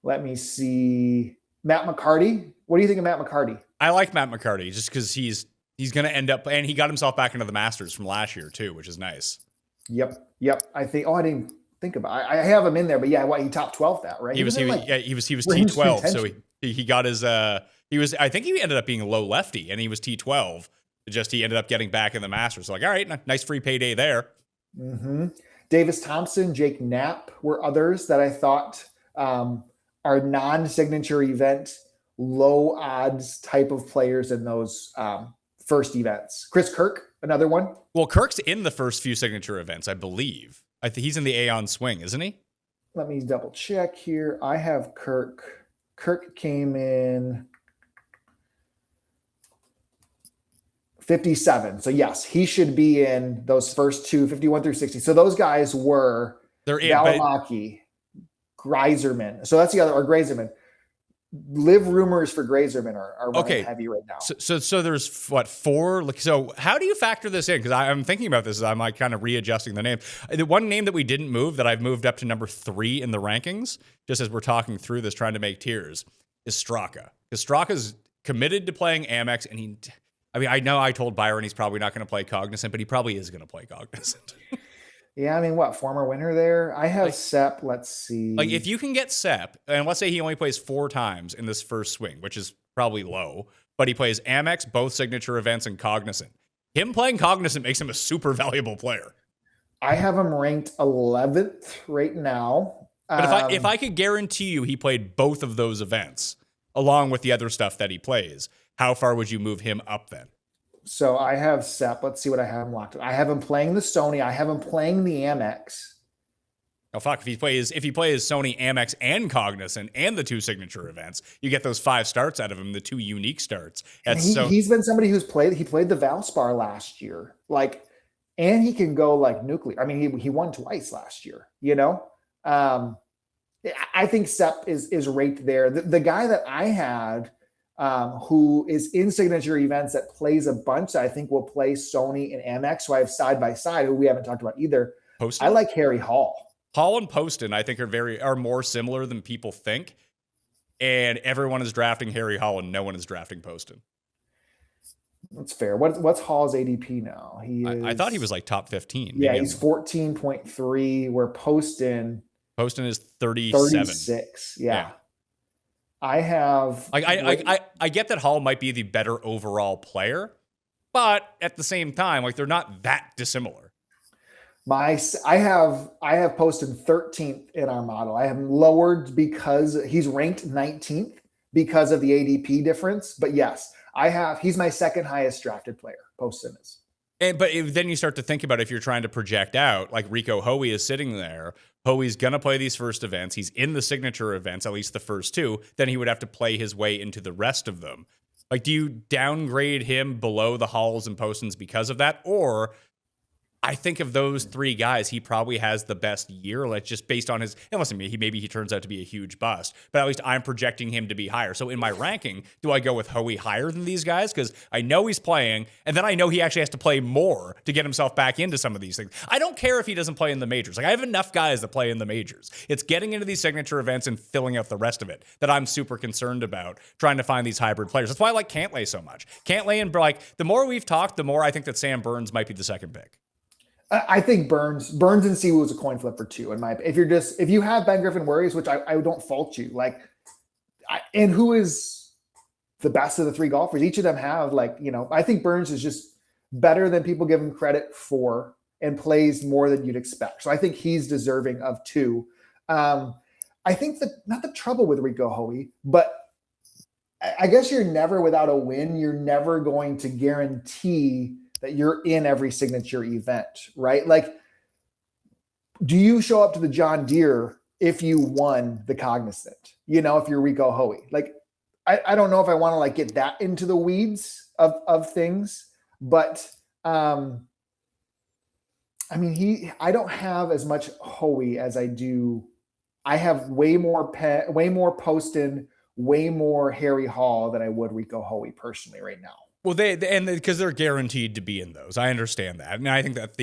Let me see. Matt McCarty. What do you think of Matt McCarty? I like Matt McCarty just because he's going to end up, and he got himself back into the Masters from last year too, which is nice. Yep. I think. I didn't think about. I have him in there, but yeah, he top 12 that, right? He was T12, so he got his. I think he ended up being a low lefty, and he was T12. He ended up getting back in the Masters. So all right, nice free payday there. Mm-hmm. Davis Thompson, Jake Knapp were others that I thought are non-signature event, low odds type of players in those first events. Chris Kirk, another one. Well, Kirk's in the first few signature events, I believe. I think he's in the Aeon swing, isn't he? Let me double check here. I have Kirk. Kirk came in 57. So yes, he should be in those first two, 51 through 60. So those guys were Valimaki, Greiserman. So that's the other, or Greiserman. Live rumors for Greiserman are running heavy right now. So there's what, 4? So how do you factor this in? Because I'm thinking about this as I'm like kind of readjusting the name. The one name that we didn't move that I've moved up to number 3 in the rankings, just as we're talking through this, trying to make tiers, is Straka. Because Straka's committed to playing Amex, and I know I told Byron he's probably not going to play Cognizant, but he probably is going to play Cognizant. Yeah, former winner there? I have Sepp. Let's see. If you can get Sepp, and let's say he only plays 4 times in this first swing, which is probably low, but he plays Amex, both signature events, and Cognizant. Him playing Cognizant makes him a super valuable player. I have him ranked 11th right now. But if I could guarantee you he played both of those events, along with the other stuff that he plays, how far would you move him up then? So I have Sepp. Let's see what I have him locked. I have him playing the Sony. I have him playing the Amex. Oh fuck! If he plays Sony, Amex, and Cognizant, and the 2 signature events, you get those 5 starts out of him, the 2 unique starts. He's been somebody who's played. He played the Valspar last year. and he can go like nuclear. I mean, he won twice last year, I think Sepp is ranked there. The guy that I had, who is in signature events that plays a bunch, that I think will play Sony and Amex, who I have side by side, who we haven't talked about either. Poston? I like Harry Hall. Hall and Poston, I think, are more similar than people think. And everyone is drafting Harry Hall, and no one is drafting Poston. That's fair. What's Hall's ADP now? I thought he was like top 15. Yeah, he's 14.3, where Poston is 37. 36. Yeah. I have I get that Hall might be the better overall player, but at the same time, like, they're not that dissimilar. I have Poston 13th in our model. I have him lowered because he's ranked 19th because of the ADP difference. But yes, he's my second highest drafted player. Poston is. But then you start to think about, if you're trying to project out, like Rico Hoey is sitting there. Hoey's going to play these first events. He's in the signature events, at least the first two. Then he would have to play his way into the rest of them. Like, do you downgrade him below the Halls and Postons because of that? Or I think of those three guys, he probably has the best year, like, just based on his, and listen, maybe he turns out to be a huge bust, but at least I'm projecting him to be higher. So in my ranking, do I go with Hoey higher than these guys? Because I know he's playing, and then I know he actually has to play more to get himself back into some of these things. I don't care if he doesn't play in the majors. Like, I have enough guys that play in the majors. It's getting into these signature events and filling out the rest of it that I'm super concerned about, trying to find these hybrid players. That's why I like Cantlay so much. Cantlay, and like, the more we've talked, the more I think that Sam Burns might be the second pick. I think Burns and Siwoo is a coin flip for two. If you have Ben Griffin worries, which I don't fault you, and who is the best of the three golfers? Each of them have I think Burns is just better than people give him credit for and plays more than you'd expect. So I think he's deserving of two. I think that not the trouble with Rico Hoey, but I guess you're never without a win. You're never going to guarantee that you're in every signature event, right? Like, do you show up to the John Deere if you won the Cognizant? If you're Rico Hoey, I don't know if I want to get that into the weeds of things, but I don't have as much Hoey as I do. I have way more Poston, way more Harry Hall than I would Rico Hoey personally right now. Well, because they're guaranteed to be in those. I understand that. And I think that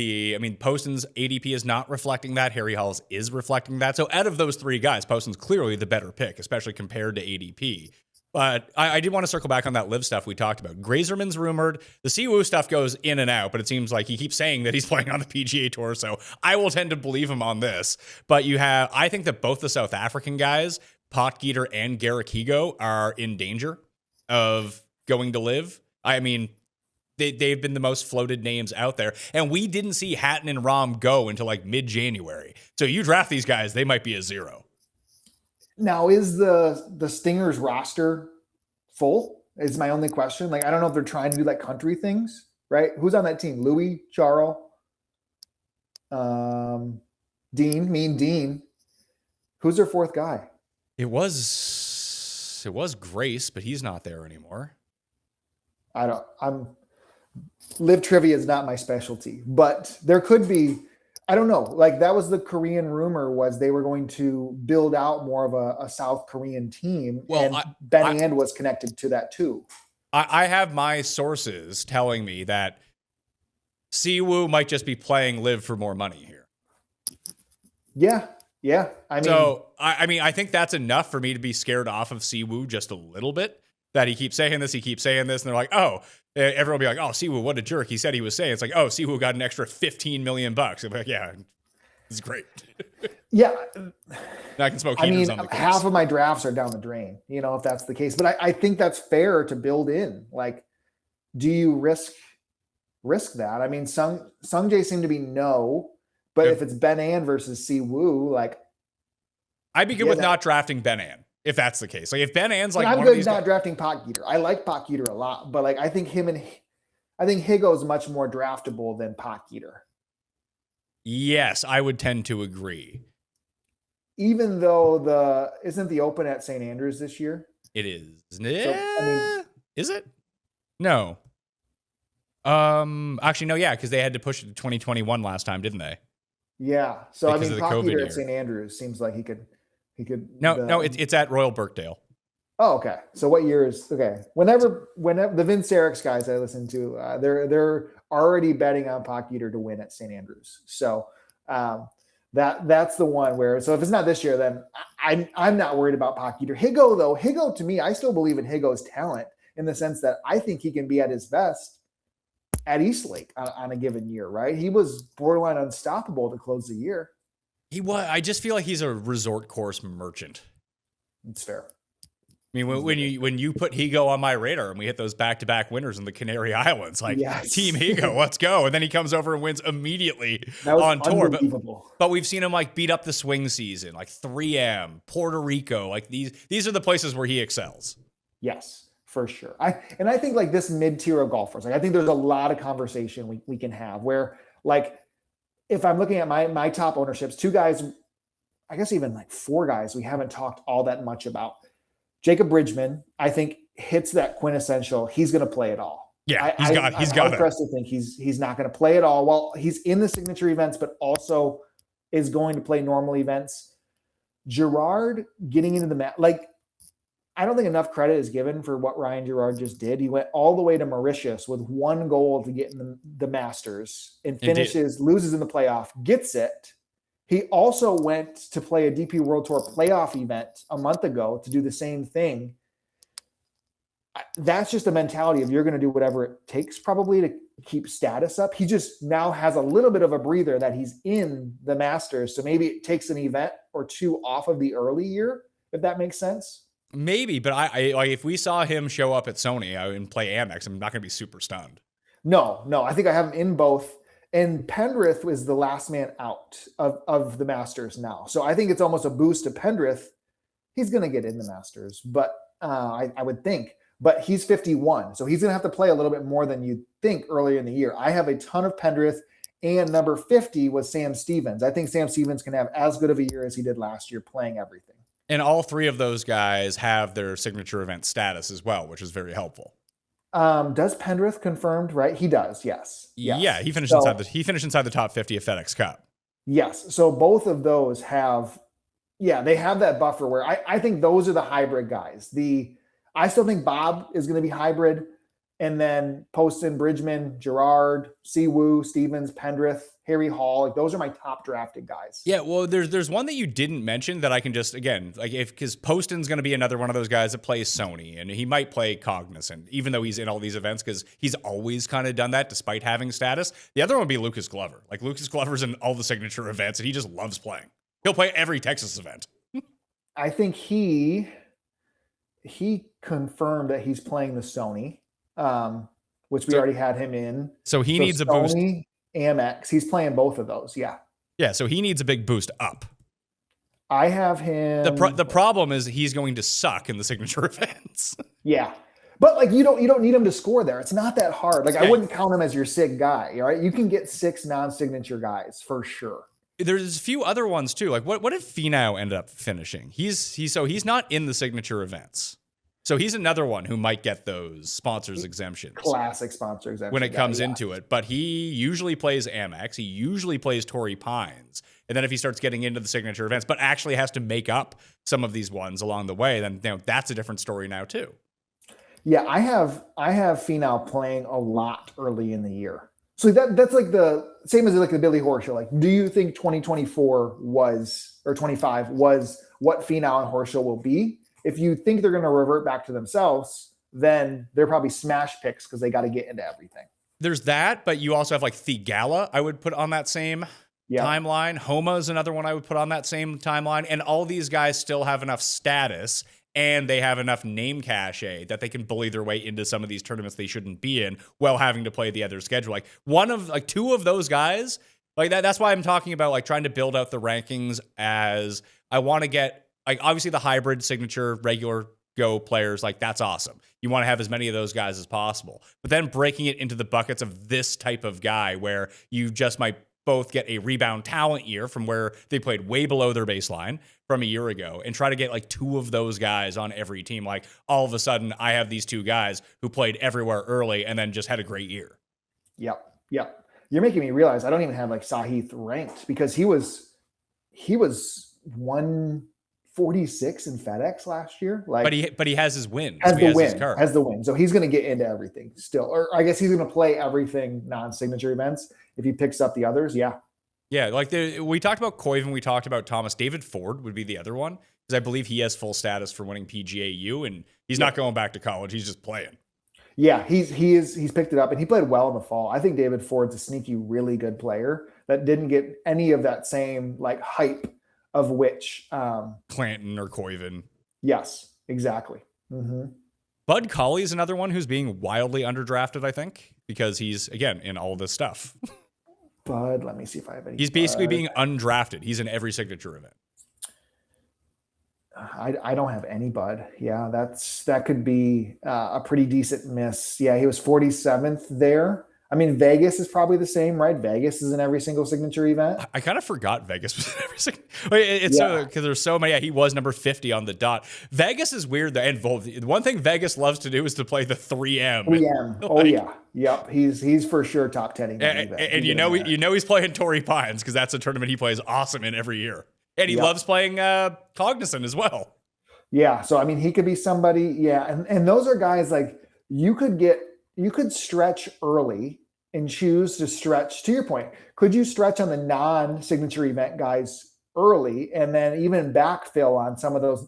Poston's ADP is not reflecting that. Harry Hall's is reflecting that. So out of those three guys, Poston's clearly the better pick, especially compared to ADP. But I did want to circle back on that live stuff we talked about. Grazerman's rumored. The Siwoo stuff goes in and out, but it seems like he keeps saying that he's playing on the PGA Tour, so I will tend to believe him on this. But I think that both the South African guys, Potgieter and Garrick Higo, are in danger of going to live. I mean, they've been the most floated names out there. And we didn't see Hatton and Rahm go until mid-January. So you draft these guys, they might be a zero. Now, is the Stingers roster full? Is my only question. I don't know if they're trying to do country things, right? Who's on that team? Louis, Charles, Dean. Who's their fourth guy? It was Grace, but he's not there anymore. Live trivia is not my specialty, but there could be, I don't know. That was the Korean rumor, was they were going to build out more of a South Korean team. Well, and Ben And was connected to that too. I have my sources telling me that Siwoo might just be playing live for more money here. Yeah. I think that's enough for me to be scared off of Siwoo just a little bit. That he keeps saying this, and they're like, oh, everyone will be like, oh, Siwoo, what a jerk. He said he was saying. It's like, oh, Siwoo got an extra $15 million. I'm like, yeah, it's great. Yeah. Now I can smoke heaters on the course. Half of my drafts are down the drain, if that's the case. But I think that's fair to build in. Do you risk that? Sungjae seemed to be no, but if it's Ben An versus Siwoo, I'd be good with not drafting Ben An. If that's the case, if Ben Ann's I'm good not drafting Potgieter. I like Potgieter a lot, but I think Higo is much more draftable than Potgieter. Yes, I would tend to agree. Even though isn't the Open at St. Andrews this year? It is. So, is it? No. Actually, no, yeah, because they had to push it to 2021 last time, didn't they? Yeah. So Because of the COVID Pocket year. at St. Andrews seems like he could. No, it's at Royal Birkdale. Oh, okay. So what year is okay? Whenever the Vince Eric's guys I listen to, they're already betting on Pocket to win at St. Andrews. So that's the one where. So if it's not this year, then I'm not worried about Pocket. Higo though, Higo to me, I still believe in Higo's talent in the sense that I think he can be at his best at Eastlake on a given year. Right? He was borderline unstoppable to close the year. He was. I just feel like he's a resort course merchant. It's fair. I mean, when you put Higo on my radar and we hit those back-to-back winners in the Canary Islands, like Team Higo, let's go. And then he comes over and wins immediately on tour. But we've seen him like beat up the swing season, like 3M, Puerto Rico. Like these are the places where he excels. Yes, for sure. I think like this mid-tier of golfers, like I think there's a lot of conversation we can have where like if I'm looking at my top ownerships, 2 guys, I guess even like 4 guys we haven't talked all that much about. Jacob Bridgman, I think, hits that quintessential. He's going to play it all. Yeah, he's got it. Pressed to think he's not going to play it all. Well, he's in the signature events, but also is going to play normal events. Gerard getting into the I don't think enough credit is given for what Ryan Gerard just did. He went all the way to Mauritius with 1 goal to get in the Masters and loses in the playoff, gets it. He also went to play a DP World Tour playoff event a month ago to do the same thing. That's just a mentality of you're going to do whatever it takes probably to keep status up. He just now has a little bit of a breather that he's in the Masters. So maybe it takes an event or 2 off of the early year, if that makes sense. Maybe, but I like if we saw him show up at Sony and play Amex, I'm not going to be super stunned. No, I think I have him in both. And Pendrith was the last man out of the Masters now. So I think it's almost a boost to Pendrith. He's going to get in the Masters, but I would think. But he's 51, so he's going to have to play a little bit more than you'd think earlier in the year. I have a ton of Pendrith, and number 50 was Sam Stevens. I think Sam Stevens can have as good of a year as he did last year playing everything. And all 3 of those guys have their signature event status as well, which is very helpful. Does Pendrith confirmed, right? He does, yes. Yeah, he finished inside the top 50 of FedEx Cup. Yes. So both of those have, they have that buffer where I think those are the hybrid guys. I still think Bob is going to be hybrid. And then Poston, Bridgman, Gerard, Siwoo, Stevens, Pendrith, Harry Hall, like those are my top drafted guys. Yeah, well, there's one that you didn't mention that I can just because Poston's going to be another one of those guys that plays Sony, and he might play Cognizant, even though he's in all these events because he's always kind of done that despite having status. The other one would be Lucas Glover. Like Lucas Glover's in all the signature events, and he just loves playing. He'll play every Texas event. I think he confirmed that he's playing the Sony. Which we already had him in. So he needs a boost. Amex, he's playing both of those. Yeah. Yeah. So he needs a big boost up. I have him. The problem is he's going to suck in the signature events. Yeah. But like you don't need him to score there. It's not that hard. Like I wouldn't count him as your SIG guy. All right. You can get 6 non-signature guys for sure. There's a few other ones too. Like what did Finau end up finishing? He's not in the signature events. So he's another one who might get those sponsors exemptions. Classic sponsor exemption. When it comes into it. But he usually plays Amex. He usually plays Torrey Pines. And then if he starts getting into the signature events, but actually has to make up some of these ones along the way, then that's a different story now too. Yeah, I have Finau playing a lot early in the year. So that's like the same as like the Billy Horschel. Like, do you think 2024 or 25 was what Finau and Horschel will be? If you think they're going to revert back to themselves, then they're probably smash picks because they got to get into everything. There's that, but you also have like Thigala I would put on that same timeline. Homa is another one I would put on that same timeline. And all these guys still have enough status and they have enough name cachet that they can bully their way into some of these tournaments they shouldn't be in while having to play the other schedule. Like 2 of those guys, like that's why I'm talking about like trying to build out the rankings as I want to get like obviously the hybrid signature regular go players, like that's awesome. You want to have as many of those guys as possible, but then breaking it into the buckets of this type of guy where you just might both get a rebound talent year from where they played way below their baseline from a year ago and try to get like 2 of those guys on every team. Like all of a sudden I have these 2 guys who played everywhere early and then just had a great year. Yep. Yep. You're making me realize I don't even have like Sahith ranked because he was 146 in FedEx last year. Like, but he has his wins. has So he the has his win, card. has the win. So he's going to get into everything still, or I guess he's going to play everything non-signature events if he picks up the others. Yeah. Yeah, like we talked about Koivu, we talked about Thomas. David Ford would be the other one because I believe he has full status for winning PGA U, and he's not going back to college. He's just playing. Yeah, he's picked it up, and he played well in the fall. I think David Ford's a sneaky, really good player that didn't get any of that same like hype of which Clanton or Koivu. Yes, exactly. Mm-hmm. Bud Cauley is another one who's being wildly underdrafted, I think, because he's again in all this stuff. Bud, let me see if I have any. He's basically Bud. being undrafted. He's in every signature event. I don't have any Bud. Yeah, that could be a pretty decent miss. Yeah, he was 47th there. I mean, Vegas is probably the same, right? Vegas is in every single signature event. I kind of forgot Vegas was in every single. It's because there's so many. Yeah, he was number 50 on the dot. Vegas is weird. And one thing Vegas loves to do is to play the 3M. 3M. Oh yeah. Yep. He's for sure top 10. And you know he's playing Torrey Pines because that's a tournament he plays awesome in every year. And he loves playing Cognizant as well. Yeah. So I mean, he could be somebody. Yeah. And those are guys like you could stretch early and choose to stretch. To your point, could you stretch on the non-signature event guys early and then even backfill on some of those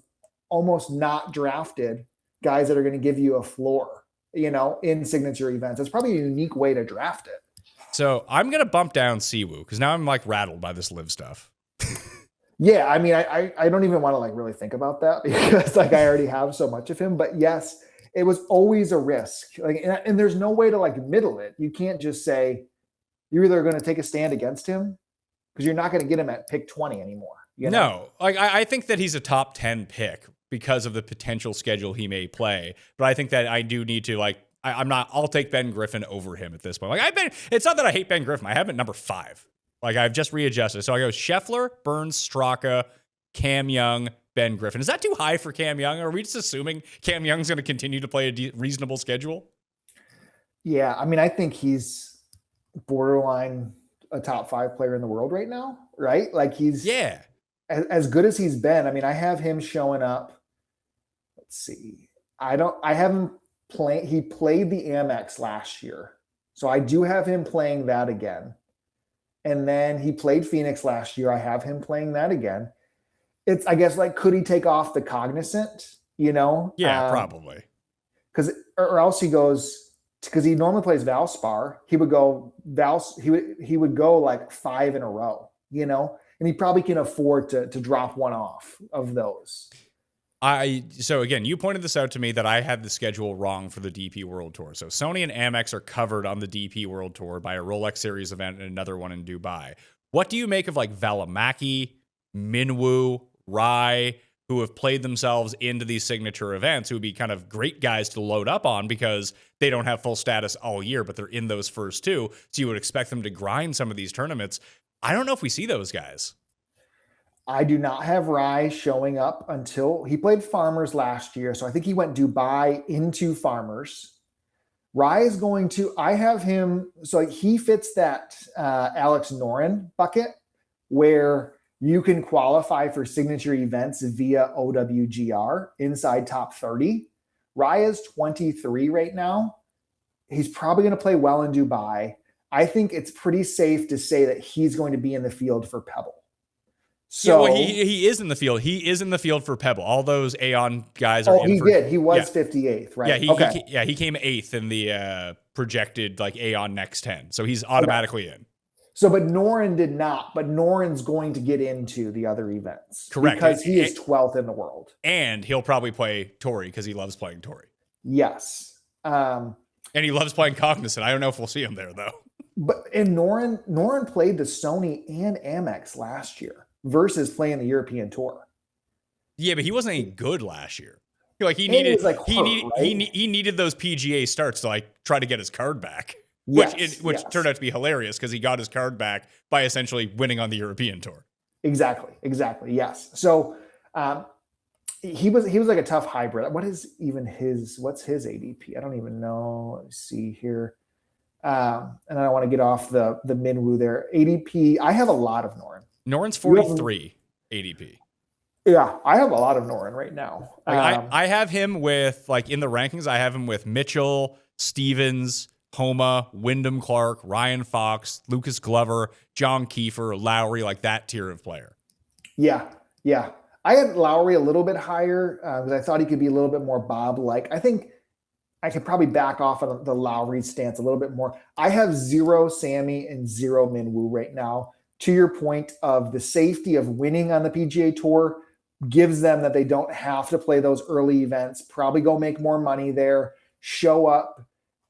almost not drafted guys that are going to give you a floor, in signature events? It's probably a unique way to draft it. So I'm going to bump down Siwoo because now I'm like rattled by this live stuff. Yeah. I mean, I don't even want to like really think about that because like I already have so much of him, but yes, it was always a risk. Like, and there's no way to like middle it. You can't just say you're either going to take a stand against him because you're not going to get him at pick 20 anymore. No, like I think that he's a top 10 pick because of the potential schedule he may play. But I think that I do need to like, I'll take Ben Griffin over him at this point. Like it's not that I hate Ben Griffin. I have him at number 5. Like I've just readjusted. So I go Scheffler, Burns, Straka, Cam Young, Ben Griffin. Is that too high for Cam Young? Or are we just assuming Cam Young's going to continue to play a reasonable schedule? Yeah. I mean, I think he's borderline a top 5 player in the world right now, right? Like he's as good as he's been. I mean, I have him showing up. Let's see. I have him playing. He played the Amex last year. So I do have him playing that again. And then he played Phoenix last year. I have him playing that again. It's, I guess, like, could he take off the Cognizant, Yeah, probably. Or else he goes, because he normally plays Valspar. He would go he would go like 5 in a row, and he probably can afford to drop one off of those. So again, you pointed this out to me that I had the schedule wrong for the DP World Tour. So Sony and Amex are covered on the DP World Tour by a Rolex Series event and another one in Dubai. What do you make of like Valimaki, Minwoo, Rai, who have played themselves into these signature events, who would be kind of great guys to load up on because they don't have full status all year, but they're in those first 2. So you would expect them to grind some of these tournaments. I don't know if we see those guys. I do not have Rai showing up until he played Farmers last year. So I think he went Dubai into Farmers. Rai is going to, I have him, so he fits that Alex Noren bucket where you can qualify for signature events via OWGR inside top 30. Rai is 23 right now. He's probably going to play well in Dubai. I think it's pretty safe to say that he's going to be in the field for Pebble. So he is in the field. He is in the field for Pebble. All those Aon guys are. He did. He was 58th, right? Yeah, he came 8th in the projected like Aon next 10. So he's automatically in. So, but Noren did not. But Noren's going to get into the other events. Correct. Because he is 12th in the world. And he'll probably play Torrey because he loves playing Torrey. Yes. And he loves playing Cognizant. I don't know if we'll see him there, though. And Noren played the Sony and Amex last year versus playing the European Tour. Yeah, but he wasn't any good last year. Like he needed those PGA starts to like try to get his card back. Which turned out to be hilarious because he got his card back by essentially winning on the European Tour. Exactly. Yes. So he was like a tough hybrid. What's his ADP? I don't even know. Let me see here. And I don't want to get off the Minwoo there. ADP, I have a lot of Noren. Noren's 43 ADP. Yeah, I have a lot of Noren right now. I have him with, like, in the rankings, I have him with Mitchell, Stevens, Homa, Wyndham Clark, Ryan Fox, Lucas Glover, John Kiefer, Lowry, like that tier of player. Yeah. I had Lowry a little bit higher because I thought he could be a little bit more Bob-like. I think I could probably back off of the Lowry stance a little bit more. I have 0 Sammy and 0 Minwoo right now. To your point of the safety of winning on the PGA Tour gives them that they don't have to play those early events, probably go make more money there, show up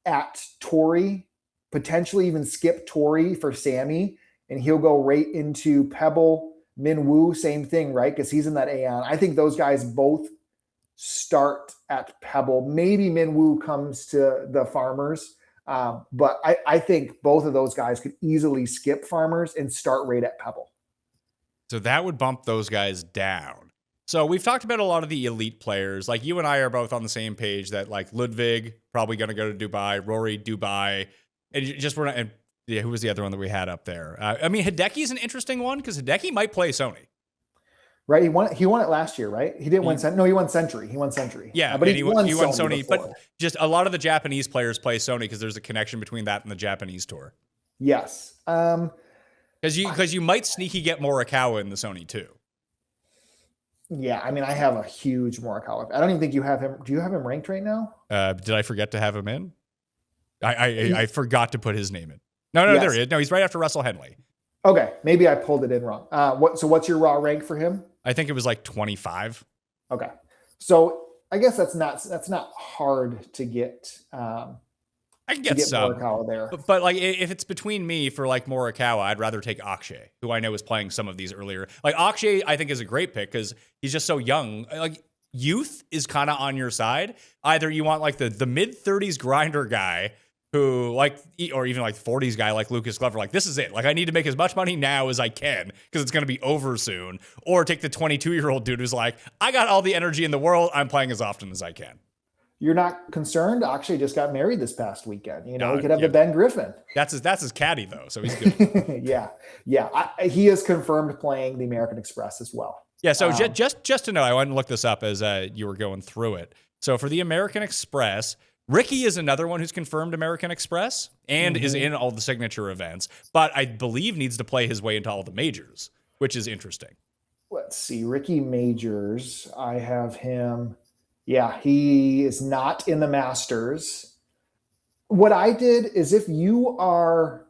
at Torrey, potentially even skip Torrey for Sammy, and he'll go right into Pebble. Minwoo, same thing, right? Because he's in that Aon. I think those guys both start at Pebble. Maybe Minwoo comes to the Farmers, but I think both of those guys could easily skip Farmers and start right at Pebble. So that would bump those guys down. So we've talked about a lot of the elite players. Like, you and I are both on the same page that, like, Ludwig probably going to go to Dubai, Rory Dubai, and just we're not. And yeah, who was the other one that we had up there? I mean, Hideki's an interesting one because Hideki might play Sony. Right, he won it last year, right? He didn't win. No, he won Century. He won Century. Yeah, but he won Sony. Before. But just a lot of the Japanese players play Sony because there's a connection between that and the Japanese tour. Yes, because you might sneaky get Morikawa in the Sony too. Yeah, I mean, I have a huge Morikawa. I don't even think you have him. Do you have him ranked right now? Did I forget to have him in? I forgot to put his name in. No, yes. There he is. No, he's right after Russell Henley. Okay, maybe I pulled it in wrong. What's your raw rank for him? I think it was like 25. Okay, so I guess that's not hard to get. I can get some Morikawa there, but like if it's between me for like Morikawa, I'd rather take Akshay, who I know is playing some of these earlier. Like Akshay, I think is a great pick because he's just so young. Like youth is kind of on your side. Either you want like the mid 30s grinder guy who like, or even like 40s guy like Lucas Glover, like this is it. Like I need to make as much money now as I can because it's going to be over soon. Or take the 22-year-old dude who's like, I got all the energy in the world. I'm playing as often as I can. You're not concerned? Akshay just got married this past weekend. You know, we could have the Ben Griffin. That's his caddy though, so he's good. yeah. He is confirmed playing the American Express as well. Yeah. So just to know, I wanted to look this up as you were going through it. So for the American Express, Ricky is another one who's confirmed American Express and is in all the signature events, but I believe needs to play his way into all the majors, which is interesting. Let's see, Ricky Majors. I have him. Yeah, he is not in the Masters. What I did is if you are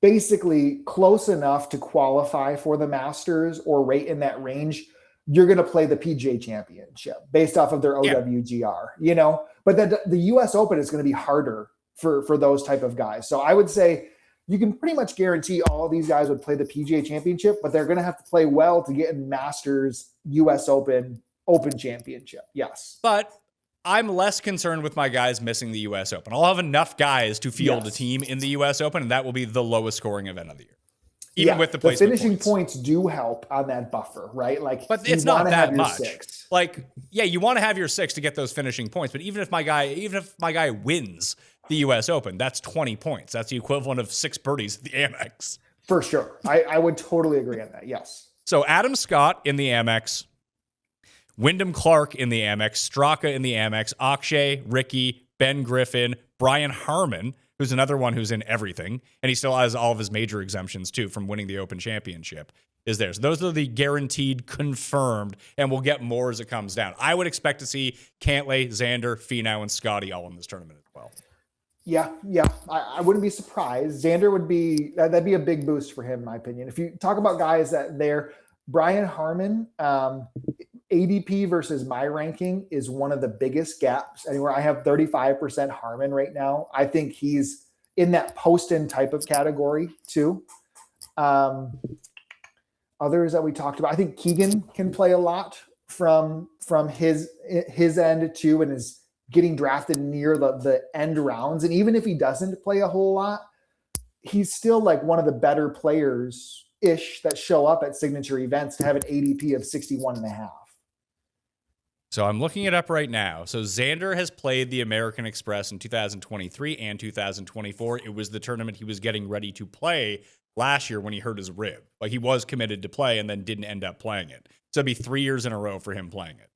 basically close enough to qualify for the Masters or right in that range, you're going to play the PGA Championship based off of their OWGR, you know? But the US Open is going to be harder for those type of guys. So I would say you can pretty much guarantee all of these guys would play the PGA Championship, but they're going to have to play well to get in Masters, US Open Championship. Yes. But I'm less concerned with my guys missing the US Open. I'll have enough guys to field a team in the US Open, and that will be the lowest scoring event of the year. Even with the placement finishing points do help on that buffer, right? Like, but it's not that much. 6. Like, yeah, you want to have your 6 to get those finishing points. But even if my guy wins the US Open, that's 20 points. That's the equivalent of 6 birdies at the Amex. For sure. I would totally agree on that. Yes. So Adam Scott in the Amex, Wyndham Clark in the Amex, Straka in the Amex, Akshay, Ricky, Ben Griffin, Brian Harmon, who's another one who's in everything, and he still has all of his major exemptions too from winning the Open Championship, is there. So those are the guaranteed, confirmed, and we'll get more as it comes down. I would expect to see Cantlay, Xander, Finau, and Scottie all in this tournament as well. Yeah. I wouldn't be surprised. Xander that'd be a big boost for him, in my opinion. If you talk about guys Brian Harmon, ADP versus my ranking is one of the biggest gaps anywhere. I have 35% Harmon right now. I think he's in that Poston type of category too. Others that we talked about, I think Keegan can play a lot from his end too, and is getting drafted near the end rounds. And even if he doesn't play a whole lot, he's still like one of the better players ish that show up at signature events to have an ADP of 61.5. So I'm looking it up right now. So Xander has played the American Express in 2023 and 2024. It was the tournament he was getting ready to play last year when he hurt his rib. Like, he was committed to play and then didn't end up playing it. So it'd be 3 years in a row for him playing it.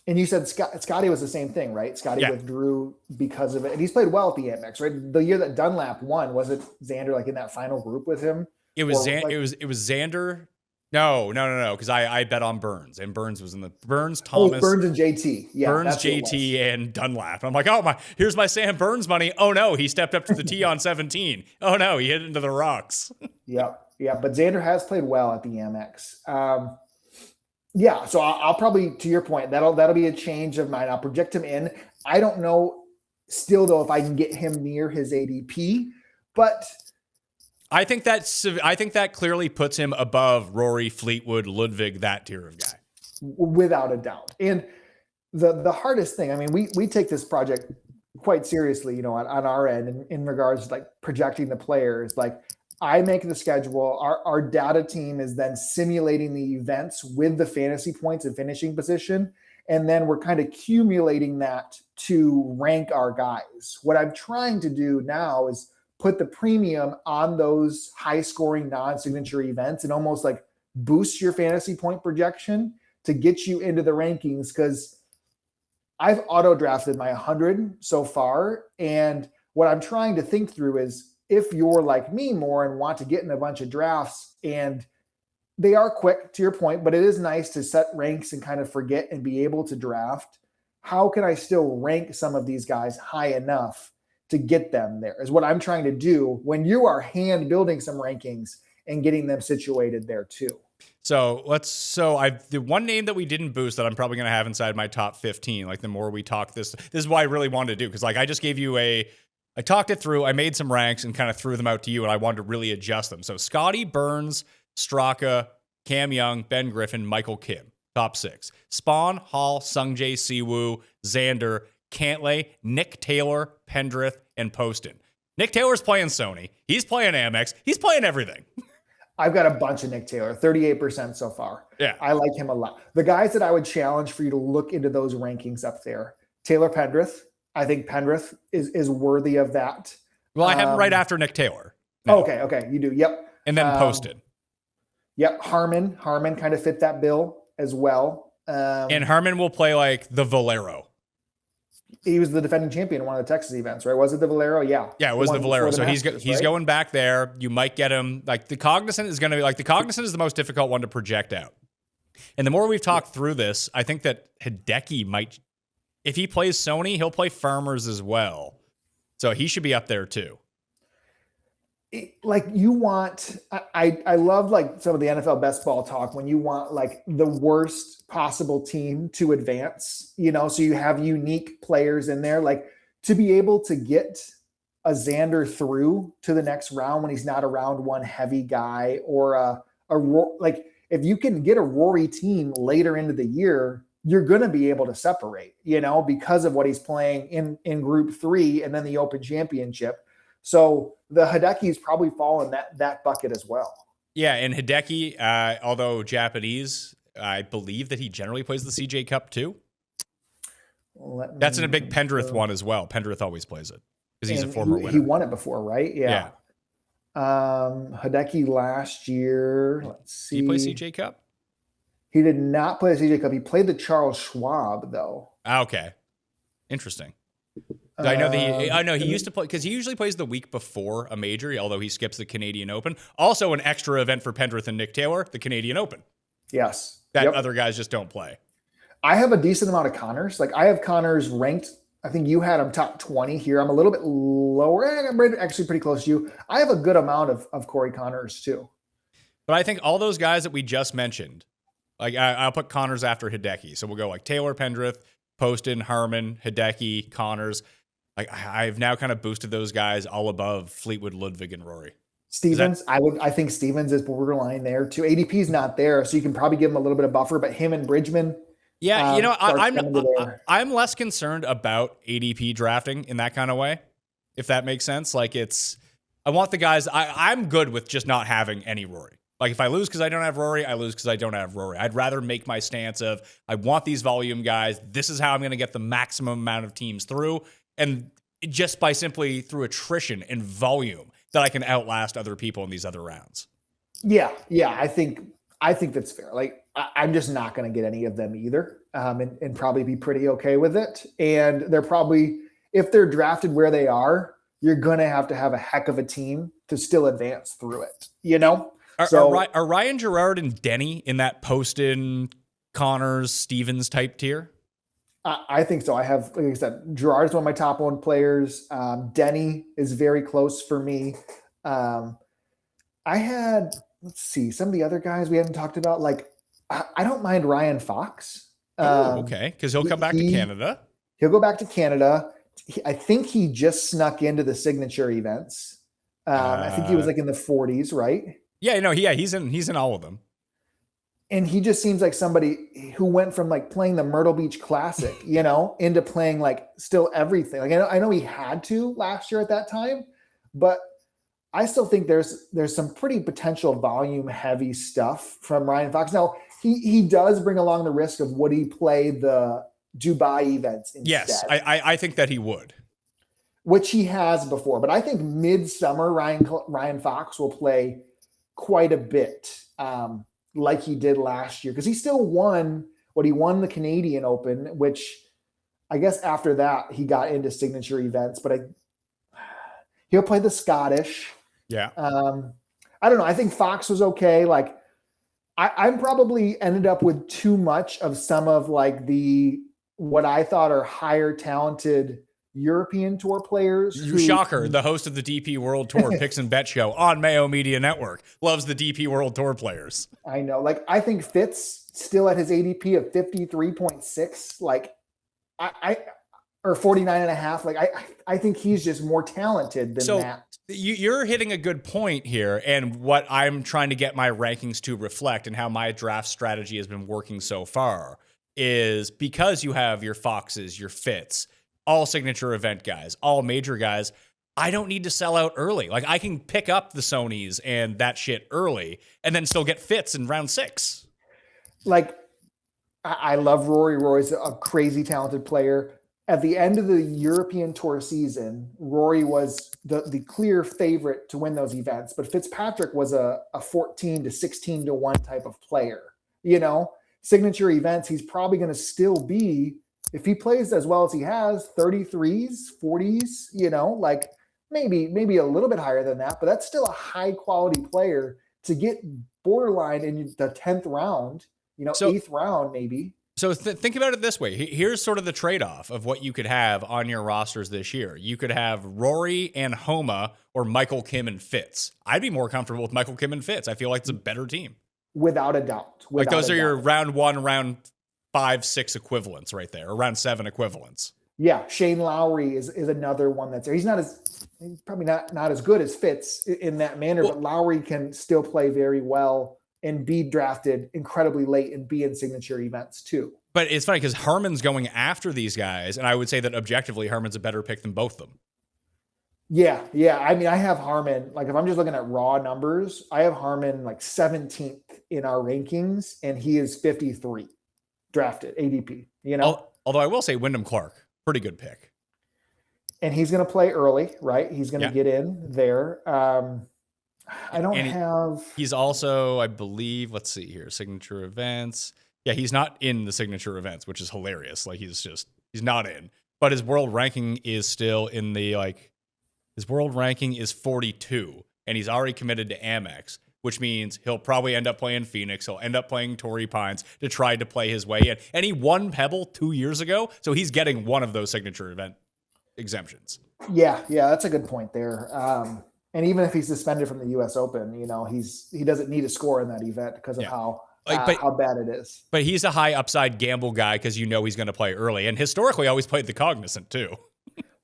And you said Scottie was the same thing, right? Scottie Yeah. withdrew because of it. And he's played well at the Amex, right? The year that Dunlap won, was it Xander like in that final group with him? It was Or, like- it was Xander. No, because I bet on Burns, and Burns was in the Thomas, Burns and JT. Yeah, Burns, that's who it was. JT, and Dunlap. I'm like, oh my, here's my Sam Burns money. Oh no, he stepped up to the tee on 17. Oh no, he hit into the rocks. Yeah. But Xander has played well at the Amex. Yeah, so I'll probably, to your point, that'll be a change of mine. I'll project him in. I don't know still though if I can get him near his ADP, but I think that clearly puts him above Rory, Fleetwood, Ludwig, that tier of guy. without a doubt. And the hardest thing, I mean, we take this project quite seriously, you know, on our end in regards to like projecting the players. Like, I make the schedule. Our data team is then simulating the events with the fantasy points and finishing position. And then we're kind of accumulating that to rank our guys. What I'm trying to do now is put the premium on those high scoring non-signature events and almost like boost your fantasy point projection to get you into the rankings. Because I've auto drafted my 100 so far. And what I'm trying to think through is, if you're like me more and want to get in a bunch of drafts, and they are quick to your point, but it is nice to set ranks and kind of forget and be able to draft. How can I still rank some of these guys high enough to get them there is what I'm trying to do when you are hand building some rankings and getting them situated there too. So the one name that we didn't boost that I'm probably going to have inside my top 15, like the more we talk, this is what I really wanted to do. Cause like I just gave you I talked it through, I made some ranks and kind of threw them out to you, and I wanted to really adjust them. So Scottie, Burns, Straka, Cam Young, Ben Griffin, Michael Kim, top 6. Spaun, Hall, Sungjae, Siwoo, Xander, Cantlay, Nick Taylor, Pendrith, and Poston. Nick Taylor's playing Sony. He's playing Amex. He's playing everything. I've got a bunch of Nick Taylor, 38% so far. Yeah. I like him a lot. The guys that I would challenge for you to look into those rankings up there, Taylor Pendrith. I think Pendrith is worthy of that. Well, I have him right after Nick Taylor. No. Okay. You do. Yep. And then Poston. Yep. Harmon kind of fit that bill as well. And Harmon will play like the Valero. He was the defending champion in one of the Texas events, right? Was it the Valero? Yeah. Yeah, it was the Valero. So Masters, he's right? going back there. You might get him. Like the Cognizant is going to be like the Cognizant is the most difficult one to project out. And the more we've talked through this, I think that Hideki might, if he plays Sony, he'll play Farmers as well. So he should be up there too. Like you want, I love like some of the NFL best ball talk when you want like the worst possible team to advance, you know, so you have unique players in there, like to be able to get a Xander through to the next round when he's not around one heavy guy, or like if you can get a Rory team later into the year, you're going to be able to separate, you know, because of what he's playing in group 3 and then the Open Championship. So the Hideki's probably fall in that bucket as well. Yeah, and Hideki, although Japanese, I believe that he generally plays the CJ Cup too. That's in a big Pendrith one as well. Pendrith always plays it because he's a former winner. He won it before, right? Yeah. Hideki last year, let's see. Did he play CJ Cup? He did not play the CJ Cup. He played the Charles Schwab though. Okay. Interesting. I know he used to play because he usually plays the week before a major, although he skips the Canadian Open. Also, an extra event for Pendrith and Nick Taylor, the Canadian Open. Yes. That other guys just don't play. I have a decent amount of Connors. Like I have Connors ranked. I think you had him top 20 here. I'm a little bit lower. I'm actually pretty close to you. I have a good amount of Corey Connors too. But I think all those guys that we just mentioned, like I'll put Connors after Hideki. So we'll go like Taylor, Pendrith, Poston, Harmon, Hideki, Connors. Like I've now kind of boosted those guys all above Fleetwood, Ludwig, and Rory. Stevens, I think Stevens is borderline there too. ADP's not there, so you can probably give him a little bit of buffer. But him and Bridgman, yeah, you know, I'm less concerned about ADP drafting in that kind of way, if that makes sense. Like I want the guys. I'm good with just not having any Rory. Like if I lose because I don't have Rory, I lose because I don't have Rory. I'd rather make my stance of I want these volume guys. This is how I'm going to get the maximum amount of teams through. And just by simply through attrition and volume that I can outlast other people in these other rounds. Yeah. I think that's fair. Like I'm just not going to get any of them either, and probably be pretty okay with it. And they're probably, if they're drafted where they are, you're going to have a heck of a team to still advance through it, you know? Are Ryan Gerard and Denny in that Poston, Connors, Stevens type tier? I think so. I have, like I said, Gerard is one of my top 1 players. Denny is very close for me. I had, let's see, some of the other guys we hadn't talked about. Like, I don't mind Ryan Fox. Okay, because he'll come back to Canada. He'll go back to Canada. I think he just snuck into the signature events. I think he was like in the 40s, right? Yeah, he's in all of them. And he just seems like somebody who went from like playing the Myrtle Beach Classic, you know, into playing like still everything. Like I know he had to last year at that time, but I still think there's some pretty potential volume heavy stuff from Ryan Fox. Now he does bring along the risk of would he play the Dubai events instead? Yes, I think that he would. Which he has before, but I think midsummer Ryan Fox will play quite a bit, like he did last year, because he still won the Canadian Open, which I guess after that he got into signature events, but he'll play the Scottish. Yeah. I don't know. I think Fox was okay. Like I'm probably ended up with too much of some of like what I thought are higher talented European Tour players. Shocker, the host of the DP World Tour Picks and Bet Show on Mayo Media Network loves the DP World Tour players. I know. Like, I think Fitz still at his ADP of 53.6, like, or 49.5. Like, I think he's just more talented than that. You're hitting a good point here, and what I'm trying to get my rankings to reflect and how my draft strategy has been working so far is because you have your Foxes, your Fitz, all signature event guys, all major guys, I don't need to sell out early. Like I can pick up the Sonys and that shit early and then still get Fitz in round 6. Like I love Rory. Rory's a crazy talented player. At the end of the European Tour season, Rory was the clear favorite to win those events, but Fitzpatrick was a 14 to 16 to 1 type of player. You know, signature events, he's probably going to still be, if he plays as well as he has, 33s, 40s, you know, like maybe a little bit higher than that, but that's still a high quality player to get borderline in the 10th round, you know, 8th round maybe. So think about it this way. Here's sort of the trade-off of what you could have on your rosters this year. You could have Rory and Homa or Michael Kim and Fitz. I'd be more comfortable with Michael Kim and Fitz. I feel like it's a better team. Without a doubt. Like those are your round 1, round 5, 6 equivalents right there, or round 7 equivalents. Yeah, Shane Lowry is another one that's there. He's probably not as good as Fitz in that manner, but Lowry can still play very well and be drafted incredibly late and be in signature events too. But it's funny because Harman's going after these guys, and I would say that objectively, Harman's a better pick than both of them. Yeah. I mean, I have Harman, like if I'm just looking at raw numbers, I have Harman like 17th in our rankings, and he is 53 drafted ADP, you know? Although I will say Wyndham Clark, pretty good pick. And he's going to play early, right? He's going to get in there. He's also, I believe, let's see here, signature events. Yeah, he's not in the signature events, which is hilarious. Like he's not in. But his world ranking is still in the his world ranking is 42, and he's already committed to Amex, which means he'll probably end up playing Phoenix. He'll end up playing Torrey Pines to try to play his way in. And he won Pebble 2 years ago, so he's getting one of those signature event exemptions. Yeah, that's a good point there. And even if he's suspended from the U.S. Open, you know, he doesn't need a score in that event because of how bad it is. But he's a high upside gamble guy because you know he's going to play early, and historically always played the Cognizant too.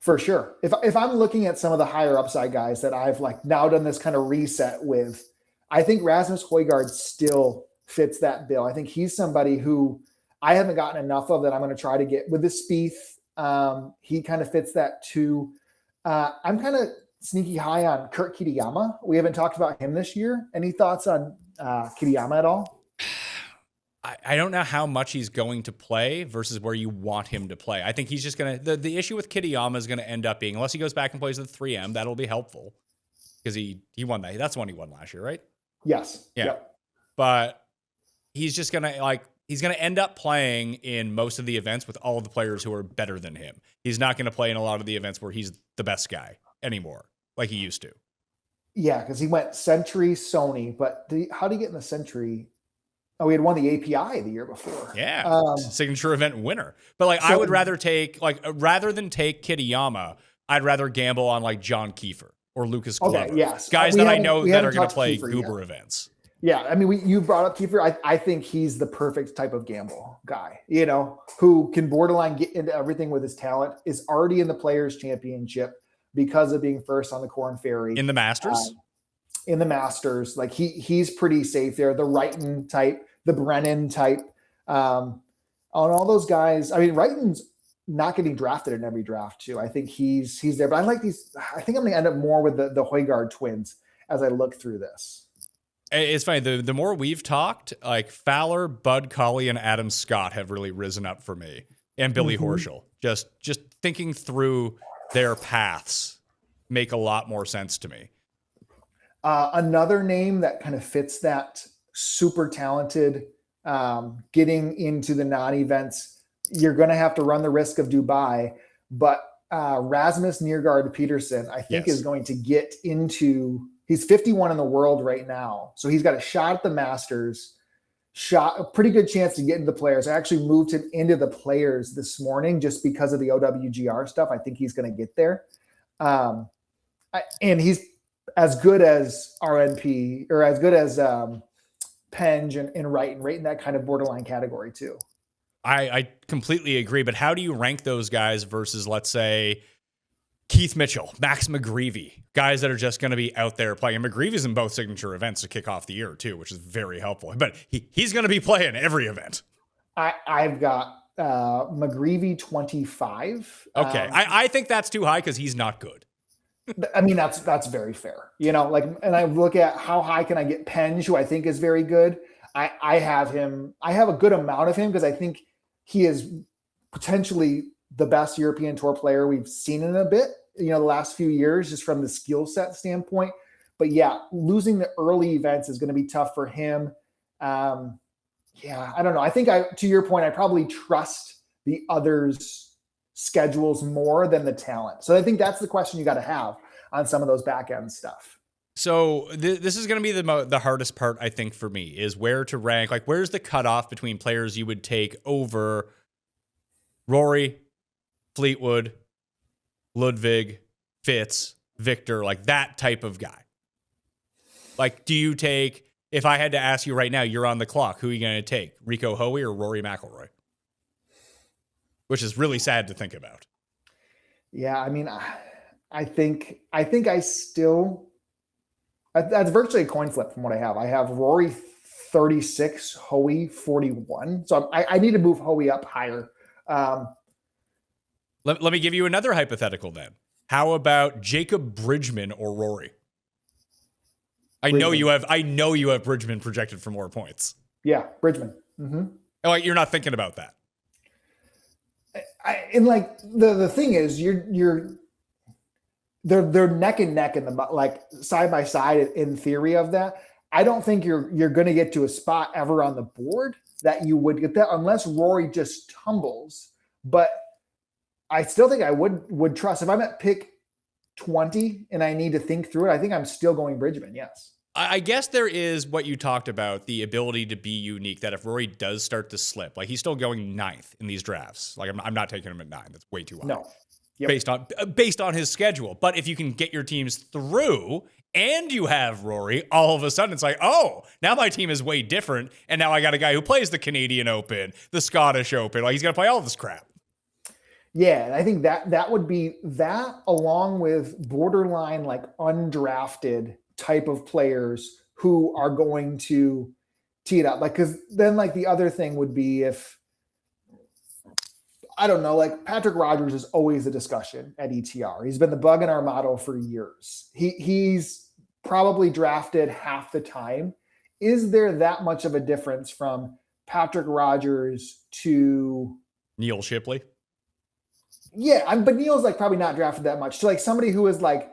For sure. If I'm looking at some of the higher upside guys that I've like now done this kind of reset with, I think Rasmus Højgaard still fits that bill. I think he's somebody who I haven't gotten enough of that I'm going to try to get with the Spieth. He kind of fits that too. I'm kind of sneaky high on Kurt Kitayama. We haven't talked about him this year. Any thoughts on Kitayama at all? I don't know how much he's going to play versus where you want him to play. I think he's just going to, the issue with Kitayama is going to end up being, unless he goes back and plays the 3M, that'll be helpful because he won that. That's the one he won last year, right? Yes. Yeah. Yep. But he's just going to he's going to end up playing in most of the events with all of the players who are better than him. He's not going to play in a lot of the events where he's the best guy anymore, like he used to. Yeah, because he went Century, Sony, but how did he get in the Century? Oh, he had won the API the year before. Yeah, signature event winner. But I would rather take rather than take Kitayama, I'd rather gamble on John Kiefer or Lucas Glover. Okay, yes, guys that I know that are going to play Goober you Yeah, I mean, you brought up Kiefer. I think he's the perfect type of gamble guy. Who can borderline get into everything with his talent. Is already in the Players Championship because of being first on the Corn Ferry in the Masters. In the Masters, he's pretty safe there. The Wrighton type, the Brennan type, on all those guys. I mean, Wrighton's not getting drafted in every draft too. I think he's there, but I like these. I think I'm going to end up more with the Højgaard twins as I look through this. It's funny. The more we've talked, Fowler, Bud Colley, and Adam Scott have really risen up for me, and Billy Horschel. Just thinking through their paths make a lot more sense to me. Another name that kind of fits that super talented, getting into the non-events, you're going to have to run the risk of Dubai, but Rasmus Nergaard Peterson, I think, is going to get into. He's 51 in the world right now. So he's got a shot at the Masters, a pretty good chance to get into the Players. I actually moved him into the Players this morning just because of the OWGR stuff. I think he's going to get there. And he's as good as RNP or as good as Penge and Wrighton, right in that kind of borderline category too. I completely agree. But how do you rank those guys versus, let's say, Keith Mitchell, Max McGreevy, guys that are just going to be out there playing? And McGreevy's in both signature events to kick off the year too, which is very helpful. But he's going to be playing every event. I've got McGreevy 25. Okay, I think that's too high because he's not good. I mean, that's very fair. And I look at how high can I get Penge, who I think is very good. I have a good amount of him because I think he is potentially the best European Tour player we've seen in a bit, the last few years, just from the skill set standpoint. But yeah, losing the early events is going to be tough for him. I don't know. I think to your point, I probably trust the others' schedules more than the talent. So I think that's the question you got to have on some of those back end stuff. So this is going to be the hardest part, I think, for me, is where to rank. Where's the cutoff between players you would take over Rory, Fleetwood, Ludwig, Fitz, Victor, that type of guy? Do you take, if I had to ask you right now, you're on the clock, who are you going to take? Rico Hoey or Rory McIlroy? Which is really sad to think about. Yeah, I mean, I think I still, that's virtually a coin flip from what I have. I have Rory 36, Hoey 41. So I need to move Hoey up higher. Let me give you another hypothetical then. How about Jacob Bridgman or Rory? I know you have Bridgman projected for more points. Yeah, Bridgman. Mm-hmm. You're not thinking about that. The thing is, they're neck and neck in the side by side in theory of that. I don't think you're going to get to a spot ever on the board that you would get that unless Rory just tumbles. But I still think I would trust if I'm at pick 20 and I need to think through it. I think I'm still going Bridgman. Yes. I guess there is what you talked about, the ability to be unique, that if Rory does start to slip, he's still going 9th in these drafts. I'm not taking him at 9. That's way too high. No. Yep. Based on his schedule. But if you can get your teams through and you have Rory, all of a sudden it's oh, now my team is way different. And now I got a guy who plays the Canadian Open, the Scottish Open. He's going to play all this crap. Yeah, and I think that would be that, along with borderline undrafted type of players who are going to tee it up. Because then the other thing would be if, I don't know, Patrick Rogers is always a discussion at ETR. He's been the bug in our model for years. He's probably drafted half the time is there that much of a difference from Patrick Rogers to Neil Shipley? Yeah, but Neil's like probably not drafted that much. To like somebody who is like,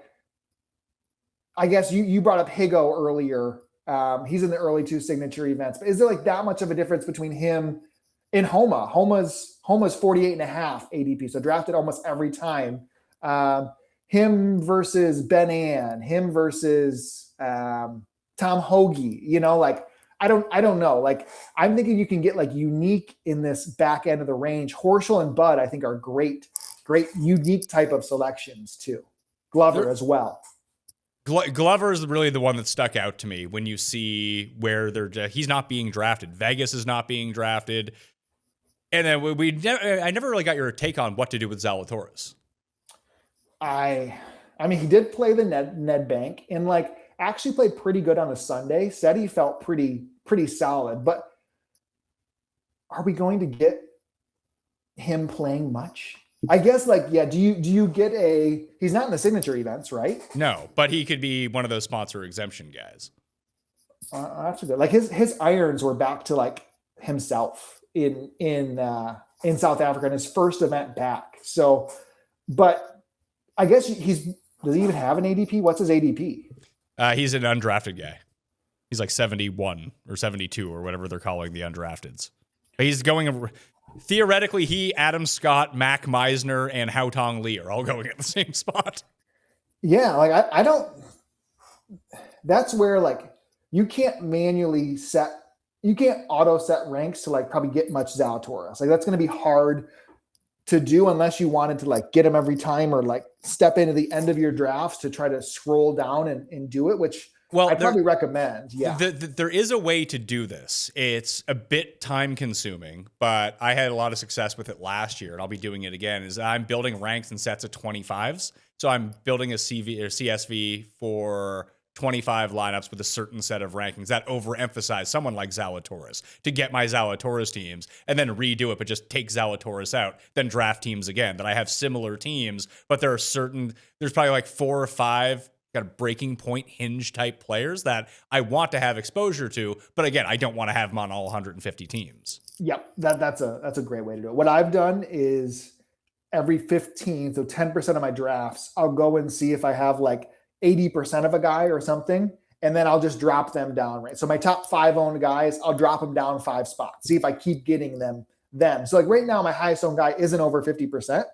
I guess you brought up Higo earlier. He's in the early 2 signature events. But is there like that much of a difference between him and Homa? Homa's 48.5 ADP, so drafted almost every time. Him versus Ben Ann, him versus Tom Hoagie. You know, like I don't know. Like I'm thinking you can get like unique in this back end of the range. Horschel and Bud, I think, are great unique type of selections too. Glover as well. Glover is really the one that stuck out to me when you see where he's not being drafted. Vegas is not being drafted. And then I never really got your take on what to do with Zalatoris. I mean, he did play the Ned Bank and like actually played pretty good on a Sunday. Said he felt pretty solid, but are we going to get him playing much? I guess like, yeah, do you get he's not in the signature events, right? No, but he could be one of those sponsor exemption guys. That's good. Like his irons were back to like himself in South Africa in his first event back. So, but I guess does he even have an ADP? What's his ADP? He's an undrafted guy. He's like 71 or 72 or whatever they're calling the undrafteds. He's going theoretically. He, Adam Scott, Mac Meisner, and Hao Tong Lee are all going at the same spot. Yeah, like I don't. That's where like you can't manually you can't auto set ranks to like probably get much Zalatoris. Like that's going to be hard to do unless you wanted to like get him every time or like step into the end of your drafts to try to scroll down and do it, which I'd probably recommend. Yeah. There is a way to do this. It's a bit time consuming, but I had a lot of success with it last year and I'll be doing it again. Is I'm building ranks in sets of 25s. So I'm building a CV or CSV for 25 lineups with a certain set of rankings that overemphasize someone like Zalatoris to get my Zalatoris teams and then redo it, but just take Zalatoris out, then draft teams again. That I have similar teams, but there's probably like 4 or 5 kind of breaking point hinge type players that I want to have exposure to. But again, I don't want to have them on all 150 teams. Yep. That's a great way to do it. What I've done is every 15, so 10% of my drafts, I'll go and see if I have like 80% of a guy or something, and then I'll just drop them down. Right. So my top 5 owned guys, I'll drop them down 5 spots. See if I keep getting them. So like right now, my highest owned guy isn't over 50%,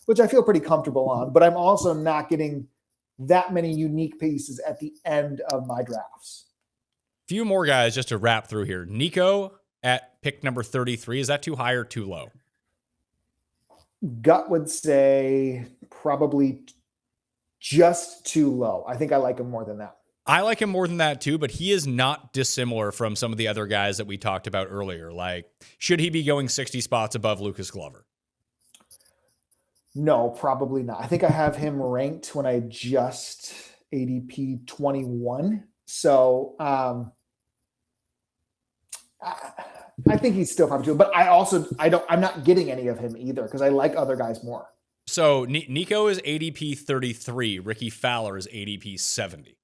which I feel pretty comfortable on, but I'm also not getting that many unique pieces at the end of my drafts. Few more guys just to wrap through here. Nico at pick number 33. Is that too high or too low? Gut would say probably just too low. I think I like him more than that. I like him more than that too, but he is not dissimilar from some of the other guys that we talked about earlier. Like, should he be going 60 spots above Lucas Glover? No, probably not. I think I have him ranked when I just ADP 21. So I think he's still probably too, but I'm not getting any of him either because I like other guys more. So Nico is ADP 33. Ricky Fowler is ADP 70.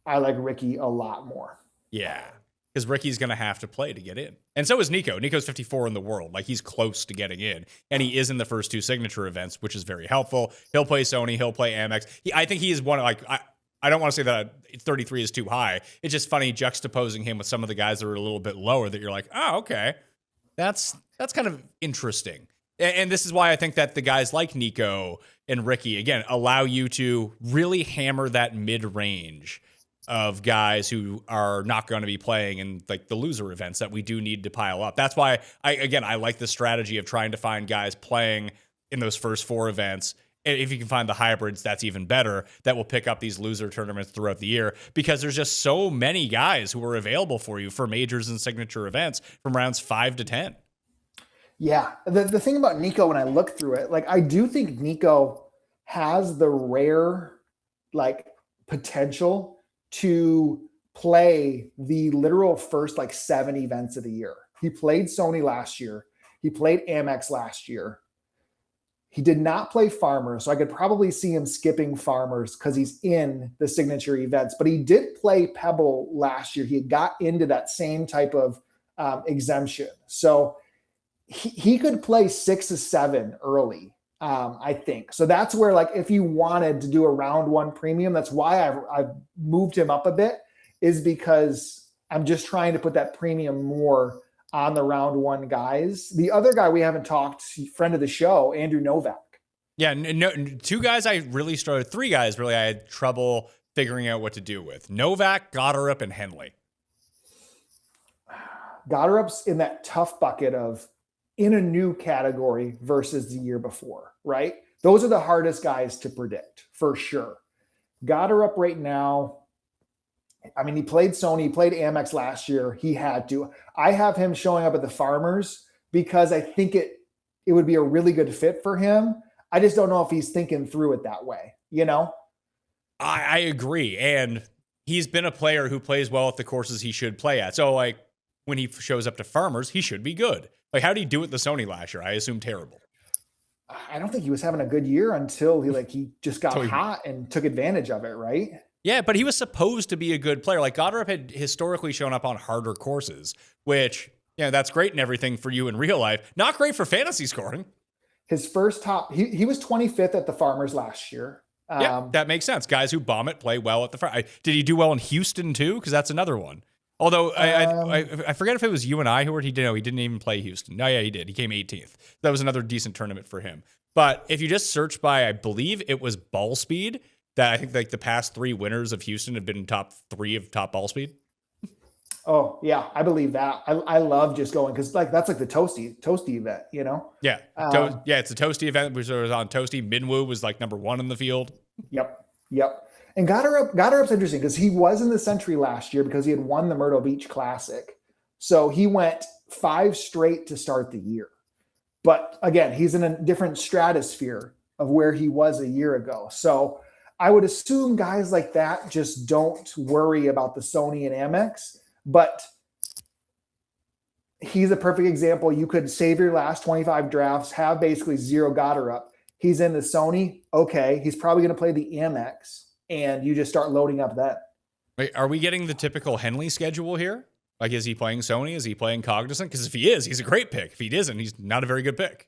I like Ricky a lot more. Yeah, because Ricky's going to have to play to get in. And so is Nico. Nico's 54 in the world. Like, he's close to getting in. And he is in the first 2 signature events, which is very helpful. He'll play Sony. He'll play Amex. I think he is one of, like, I don't want to say that 33 is too high. It's just funny juxtaposing him with some of the guys that are a little bit lower that you're like, oh, okay. That's kind of interesting. And this is why I think that the guys like Nico and Ricky, again, allow you to really hammer that mid-range of guys who are not going to be playing in like the loser events that we do need to pile up. That's why I like the strategy of trying to find guys playing in those first 4 events. And if you can find the hybrids, that's even better. That will pick up these loser tournaments throughout the year because there's just so many guys who are available for you for majors and signature events from rounds 5 to 10. Yeah. The thing about Nico, when I look through it, like I do think Nico has the rare like potential to play the literal first like 7 events of the year. He played Sony last year. He played Amex last year. He did not play Farmers, so I could probably see him skipping Farmers because he's in the signature events. But he did play Pebble last year. He had got into that same type of exemption. So he could play 6 or 7 early, I think. So that's where, like, if you wanted to do a round 1 premium, that's why I've moved him up a bit, is because I'm just trying to put that premium more on the round 1 guys. The other guy we haven't talked, friend of the show, Andrew Novak. Yeah, no, 2 guys I really struggled. 3 guys really I had trouble figuring out what to do with: Novak, Gotterup, and Henley. Gotterup's in that tough bucket of in a new category versus the year before, right? Those are the hardest guys to predict for sure. Gotterup right now, I mean, he played Sony, he played Amex last year. He had to. I have him showing up at the Farmers because I think it would be a really good fit for him. I just don't know if he's thinking through it that way, you know? I agree. And he's been a player who plays well at the courses he should play at. So, like, when he shows up to Farmers, he should be good. Like, how did he do at the Sony last year? I assume terrible. I don't think he was having a good year until he just got hot and took advantage of it, right? Yeah, but he was supposed to be a good player. Like, Gotterup had historically shown up on harder courses, which, that's great and everything for you in real life. Not great for fantasy scoring. His first top, he was 25th at the Farmers last year. Yeah, that makes sense. Guys who bomb it play well at the front. Did he do well in Houston too? Because that's another one. Although I forget if it was you and I who were, he didn't even play Houston. No, yeah, he did. He came 18th. That was another decent tournament for him. But if you just search by, I believe it was ball speed, that I think like the past 3 winners of Houston have been top 3 of top ball speed. Oh yeah, I believe that. I love just going because that's like the toasty event, you know? Yeah, it's a toasty event, which was on toasty. Minwoo was like number 1 in the field. Yep. And Gotterup's interesting because he was in the Century last year because he had won the Myrtle Beach Classic. So he went 5 straight to start the year. But again, he's in a different stratosphere of where he was a year ago. So I would assume guys like that just don't worry about the Sony and Amex. But he's a perfect example. You could save your last 25 drafts, have basically 0 Gotterup. He's in the Sony. Okay. He's probably going to play the Amex, and you just start loading up that. Wait, are we getting the typical Henley schedule here? Like, is he playing Sony? Is he playing Cognizant? Because if he is, he's a great pick. If he isn't, he's not a very good pick.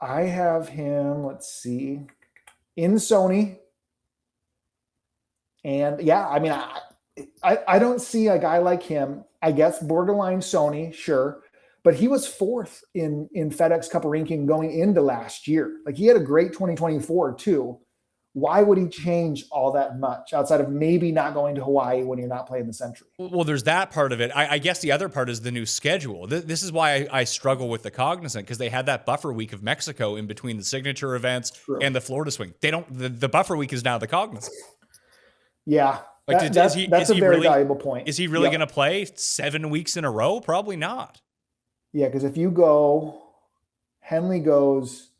I have him, let's see, in Sony. And yeah, I mean, I don't see a guy like him. I guess borderline Sony, sure. But he was 4th in FedEx Cup ranking going into last year. Like, he had a great 2024 too. Why would he change all that much outside of maybe not going to Hawaii when you're not playing the Century? Well, there's that part of it. I guess the other part is the new schedule. This is why I struggle with the Cognizant, because they had that buffer week of Mexico in between the signature events and the Florida swing. They don't. The buffer week is now the Cognizant. Yeah. Like, that's a very valuable point. Is he really going to play 7 weeks in a row? Probably not. Yeah, because if you go, Henley goes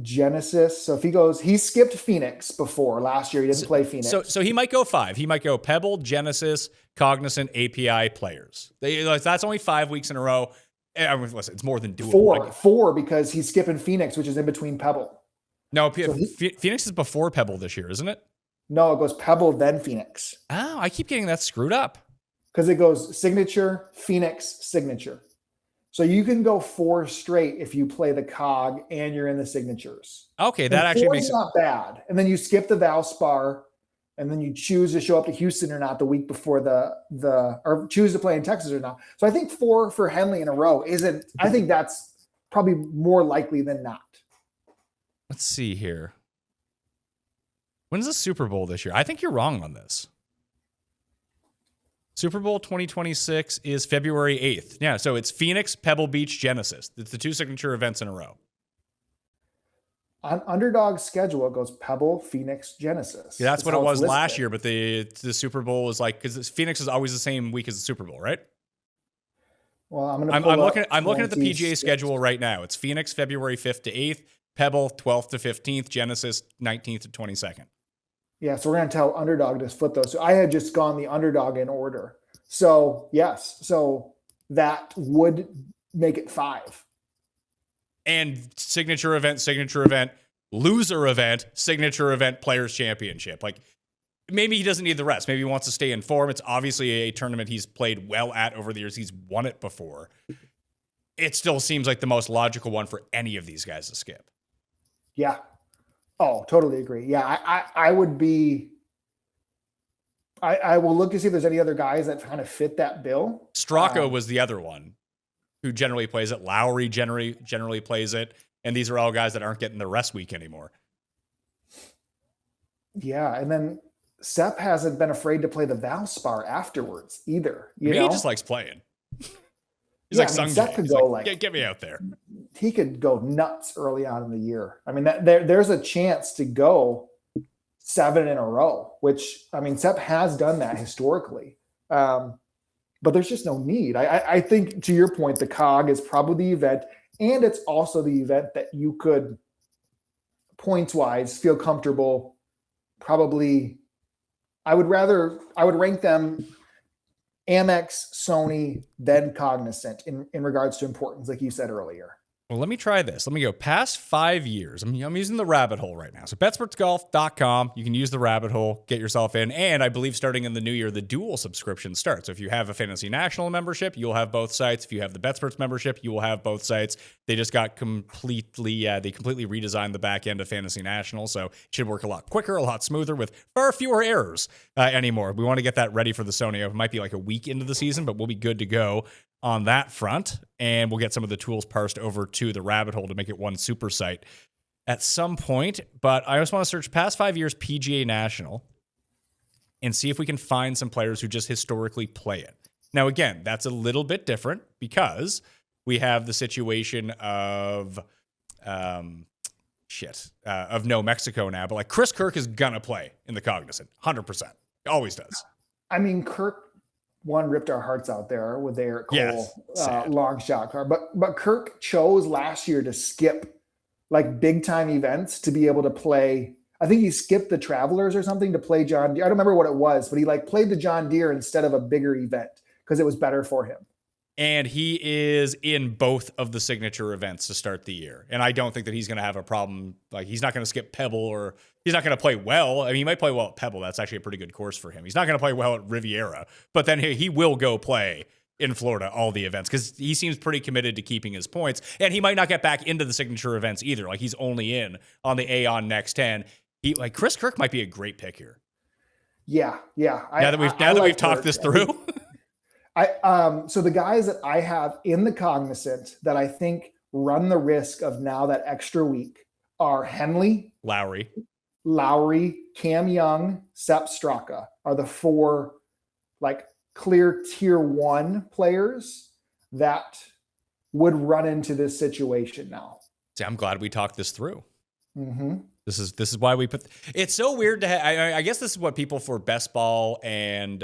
Genesis. So if he skipped Phoenix before last year. He didn't play Phoenix. So he might go 5. He might go Pebble, Genesis, Cognizant, API Players. That's only 5 weeks in a row. I mean, listen, it's more than doable. 4 because he's skipping Phoenix, which is in between Pebble. No, Phoenix is before Pebble this year, isn't it? No, it goes Pebble, then Phoenix. Oh, I keep getting that screwed up. Because it goes signature, Phoenix, signature. So you can go 4 straight if you play the cog and you're in the signatures. Okay, that actually makes sense. Not bad. And then you skip the Valspar, and then you choose to show up to Houston or not the week before or choose to play in Texas or not. So I think 4 for Henley in a row isn't. I think that's probably more likely than not. Let's see here. When's the Super Bowl this year? I think you're wrong on this. Super Bowl 2026 is February 8th. Yeah, so it's Phoenix, Pebble Beach, Genesis. It's the 2 signature events in a row. On Underdog's schedule, it goes Pebble, Phoenix, Genesis. Yeah, that's what it was last year, but the Super Bowl is like, because Phoenix is always the same week as the Super Bowl, right? Well, I'm looking at the PGA schedule right now. It's Phoenix, February 5th to 8th, Pebble, 12th to 15th, Genesis, 19th to 22nd. Yeah, so we're going to tell Underdog to flip those. So I had just gone the Underdog in order. So, yes. So that would make it 5. And signature event, loser event, signature event, players championship. Like, maybe he doesn't need the rest. Maybe he wants to stay in form. It's obviously a tournament he's played well at over the years. He's won it before. It still seems like the most logical one for any of these guys to skip. Yeah. Oh, totally agree. Yeah, I would be. I will look to see if there's any other guys that kind of fit that bill. Straka was the other one who generally plays it. Lowry generally plays it. And these are all guys that aren't getting the rest week anymore. Yeah, and then Sepp hasn't been afraid to play the Valspar afterwards either. You know? He just likes playing. He's like Sungjae. Sepp could go like, get me out there. He could go nuts early on in the year. I mean, there's a chance to go 7 in a row, which, I mean, Sepp has done that historically. But there's just no need. I think, to your point, the COG is probably the event, and it's also the event that you could, points-wise, feel comfortable. Probably, I would rank them Amex, Sony, then Cognizant in regards to importance, like you said earlier. Well, let me try this. Let me go past 5 years. I'm using the rabbit hole right now. So betsportsgolf.com, you can use the rabbit hole, get yourself in. And I believe starting in the new year, the dual subscription starts. So if you have a Fantasy National membership, you'll have both sites. If you have the BetSports membership, you will have both sites. They just got completely redesigned the back end of Fantasy National. So it should work a lot quicker, a lot smoother with far fewer errors anymore. We want to get that ready for the Sony. It might be like a week into the season, but we'll be good to go on that front, and we'll get some of the tools parsed over to the rabbit hole to make it one super site at some point. But I just want to search past 5 years PGA National and see if we can find some players who just historically play it. Now, again, that's a little bit different because we have the situation of no Mexico now, but like Chris Kirk is gonna play in the Cognizant, 100%. Always does. I mean, Kirk ripped our hearts out there with their Cole long shot car. But Kirk chose last year to skip like big time events to be able to play. I think he skipped the Travelers or something to play John Deere. I don't remember what it was, but he like played the John Deere instead of a bigger event because it was better for him. And he is in both of the signature events to start the year. And I don't think that he's going to have a problem. Like, he's not going to skip Pebble, or he's not going to play well. I mean, he might play well at Pebble. That's actually a pretty good course for him. He's not going to play well at Riviera, but then he will go play in Florida all the events because he seems pretty committed to keeping his points. And he might not get back into the signature events either. Like, he's only in on the Aon Next 10. Chris Kirk might be a great pick here. Yeah. Now that we've talked this through. So the guys that I have in the Cognizant that I think run the risk of now that extra week are Henley, Lowry, Cam Young, Sepp Straka are the 4 like clear tier 1 players that would run into this situation now. See, I'm glad we talked this through. Mm-hmm. This is why we put. It's so weird to have. I guess this is what people for Best Ball and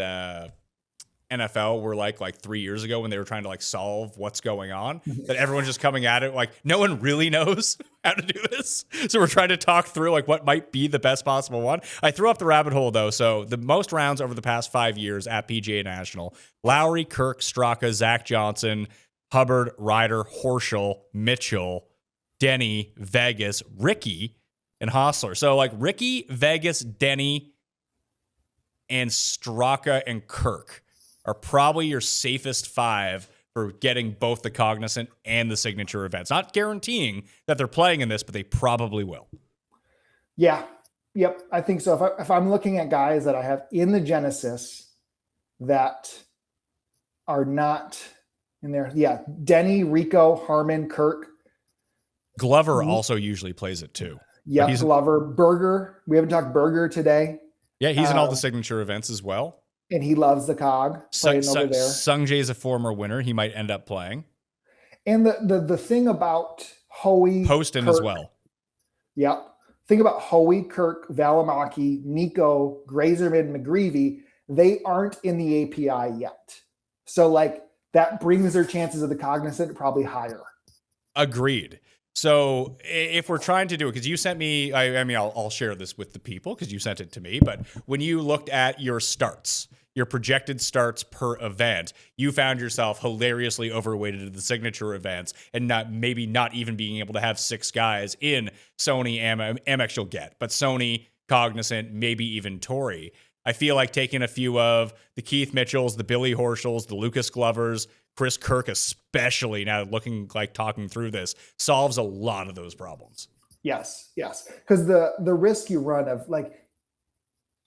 NFL were like 3 years ago when they were trying to like solve what's going on, that everyone's just coming at it like no one really knows how to do this. So we're trying to talk through like what might be the best possible one. I threw up the rabbit hole though. So the most rounds over the past 5 years at PGA National: Lowry, Kirk, Straka, Zach Johnson, Hubbard, Ryder, Horschel, Mitchell, Denny, Vegas, Ricky, and Hostler. So like Ricky, Vegas, Denny, and Straka and Kirk are probably your safest 5 for getting both the Cognizant and the signature events. Not guaranteeing that they're playing in this, but they probably will. Yeah. Yep. I think so. If I'm looking at guys that I have in the Genesis that are not in there. Yeah. Denny, Rico, Harmon, Kirk. Glover also usually plays it too. Yeah. Glover, Berger. We haven't talked Berger today. Yeah. He's in all the signature events as well. And he loves the COG playing over there. Sungjae is a former winner. He might end up playing. And the thing about Hoey, Poston Kirk, as well. Yep. Think about Hoey, Kirk, Valimaki, Nico, Grazerman, McGreevy. They aren't in the API yet. So like that brings their chances of the Cognizant probably higher. Agreed. So if we're trying to do it, because you sent me, I mean, I'll share this with the people because you sent it to me. But when you looked at your starts, your projected starts per event, you found yourself hilariously overweighted at the signature events and maybe not even being able to have 6 guys in Sony, Amex you'll get, but Sony, Cognizant, maybe even Tory. I feel like taking a few of the Keith Mitchells, the Billy Horschels, the Lucas Glovers, Chris Kirk especially, now looking like talking through this, solves a lot of those problems. Yes. Because the risk you run of like,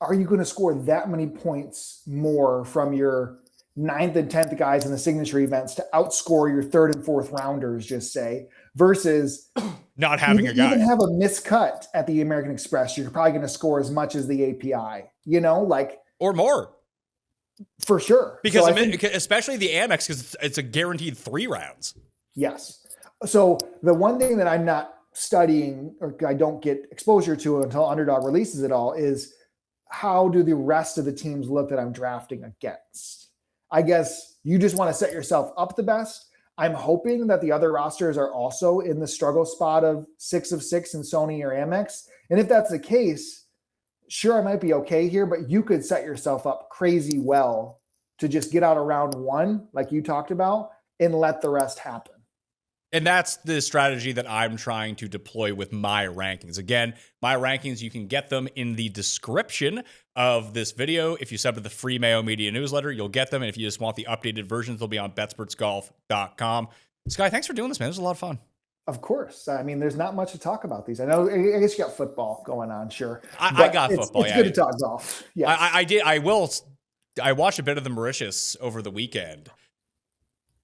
are you going to score that many points more from your 9th and 10th guys in the signature events to outscore your 3rd and 4th rounders, just say, versus not having a guy. Even have a miscut at the American Express, you're probably going to score as much as the API, or more. For sure. Because especially the Amex, because it's a guaranteed 3 rounds. Yes. So the one thing that I'm not studying or I don't get exposure to until Underdog releases it all is how do the rest of the teams look that I'm drafting against? I guess you just want to set yourself up the best. I'm hoping that the other rosters are also in the struggle spot of 6 of 6 in Sony or Amex. And if that's the case, sure, I might be okay here, but you could set yourself up crazy well to just get out of round 1, like you talked about, and let the rest happen. And that's the strategy that I'm trying to deploy with my rankings. Again, my rankings, you can get them in the description of this video. If you sub to the free Mayo Media newsletter, you'll get them. And if you just want the updated versions, they'll be on betspertsgolf.com. Sky, thanks for doing this, man. It was a lot of fun. Of course. I mean, there's not much to talk about these. I know, I guess you got football going on, sure. I got football, It's good to talk golf. Yes. I did. I watched a bit of the Mauritius over the weekend.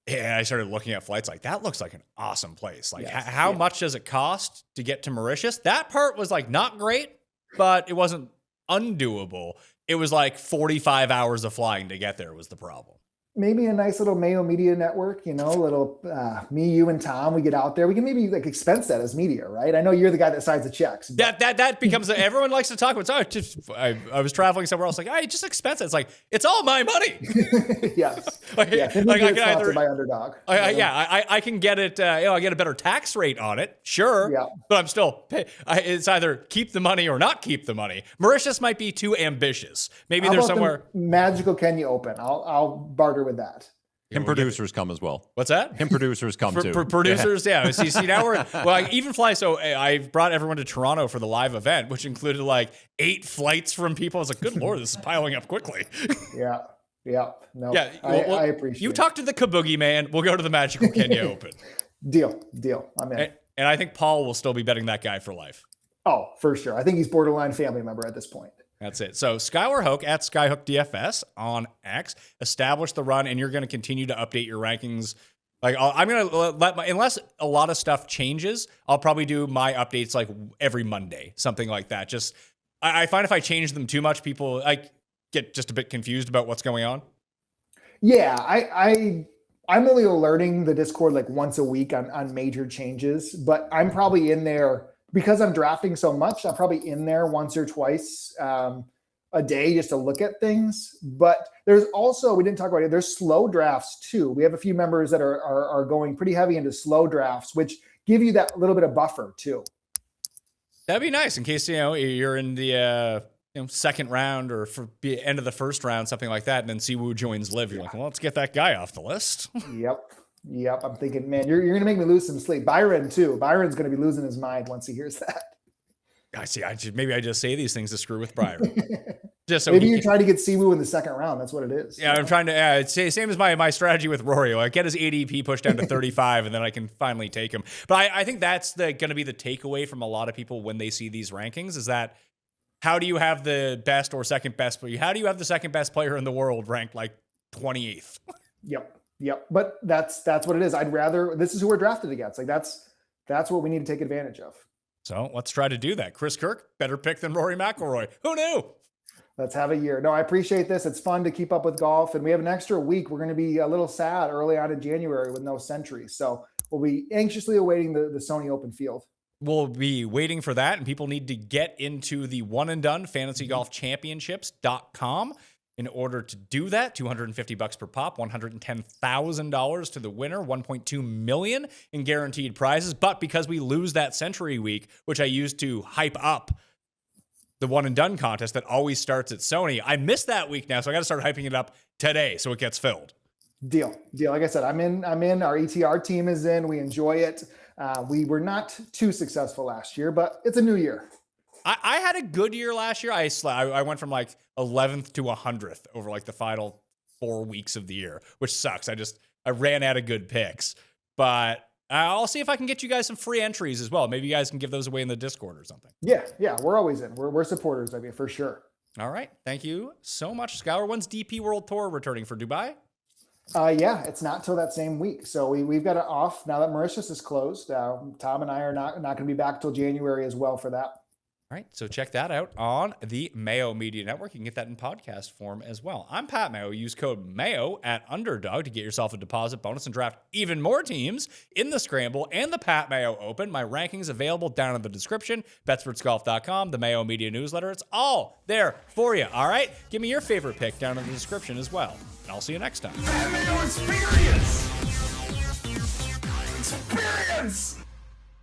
And I started looking at flights like, that looks like an awesome place. Like, yes. How much does it cost to get to Mauritius? That part was like not great, but it wasn't undoable. It was like 45 hours of flying to get there was the problem. Maybe a nice little Mayo Media network, little me, you, and Tom. We get out there. We can maybe like expense that as media, right? I know you're the guy that signs the checks. That becomes everyone likes to talk about. So I was traveling somewhere else, like, I just expense it. It's like it's all my money. Yes. I can either by Underdog. I can get it. I get a better tax rate on it, sure. Yeah. But I'm still. It's either keep the money or not keep the money. Mauritius might be too ambitious. Maybe there's somewhere magical Kenya Open. I'll barter with that. Him producers come as well. What's that? Him producers come too. Yeah. Producers, yeah. See, now we're I even fly. So I brought everyone to Toronto for the live event, which included like 8 flights from people. I was like, good Lord, this is piling up quickly. Yeah. No. Yeah. I appreciate. You talk to the Kabugi man. We'll go to the Magical Kenya Open. Deal. I'm in. And I think Paul will still be betting that guy for life. Oh, for sure. I think he's borderline family member at this point. That's it. So Skylar Hoak at SkyhookDFS on X, establish the run, and you're going to continue to update your rankings. Like I'm going to unless a lot of stuff changes, I'll probably do my updates like every Monday, something like that. Just I find if I change them too much, people get just a bit confused about what's going on. Yeah, I'm only alerting the Discord like once a week on major changes, but I'm probably in there. Because I'm drafting so much, I'm probably in there once or twice a day just to look at things. But there's also, we didn't talk about it, there's slow drafts too. We have a few members that are going pretty heavy into slow drafts, which give you that little bit of buffer too. That'd be nice in case, you're in the second round or for the end of the first round, something like that. And then Siwoo joins Liv. You're like, well, let's get that guy off the list. Yep. I'm thinking, man, you're going to make me lose some sleep. Byron too. Byron's going to be losing his mind once he hears that. I see. Maybe I just say these things to screw with Byron. Just so maybe you're trying to get Siwoo in the second round. That's what it is. Yeah, I'm trying to. It's same as my strategy with Rory. I get his ADP pushed down to 35, and then I can finally take him. But I think that's going to be the takeaway from a lot of people when they see these rankings is that how do you have the best or second best? How do you have the second best player in the world ranked like 28th? Yep. But that's what it is. I'd rather, this is who we're drafted against. Like that's what we need to take advantage of. So let's try to do that. Chris Kirk, better pick than Rory McIlroy. Who knew? Let's have a year. No, I appreciate this. It's fun to keep up with golf. And we have an extra week. We're going to be a little sad early on in January with no Century. So we'll be anxiously awaiting the Sony Open field. We'll be waiting for that. And people need to get into the one and done fantasygolfchampionships.com. In order to do that, $250 per pop, $110,000 to the winner, $1.2 million in guaranteed prizes. But because we lose that Century week, which I used to hype up the one and done contest that always starts at Sony. I missed that week now, so I got to start hyping it up today so it gets filled. Deal. Like I said, I'm in. Our ETR team is in. We enjoy it. We were not too successful last year, but it's a new year. I had a good year last year. I went from like 11th to 100th over like the final 4 weeks of the year, which sucks. I ran out of good picks, but I'll see if I can get you guys some free entries as well. Maybe you guys can give those away in the Discord or something. Yeah, we're always in. We're supporters of you for sure. All right. Thank you so much, Skylar. When's DP World Tour returning for Dubai? Yeah, it's not till that same week. So we've got it off now that Mauritius is closed. Tom and I are not going to be back till January as well for that. All right, so check that out on the Mayo Media Network. You can get that in podcast form as well. I'm Pat Mayo. Use code MAYO at Underdog to get yourself a deposit bonus and draft even more teams in the Scramble and the Pat Mayo Open. My rankings available down in the description. BetspertsGolf.com, the Mayo Media newsletter. It's all there for you, all right? Give me your favorite pick down in the description as well. And I'll see you next time. Pat Mayo Experience! Experience!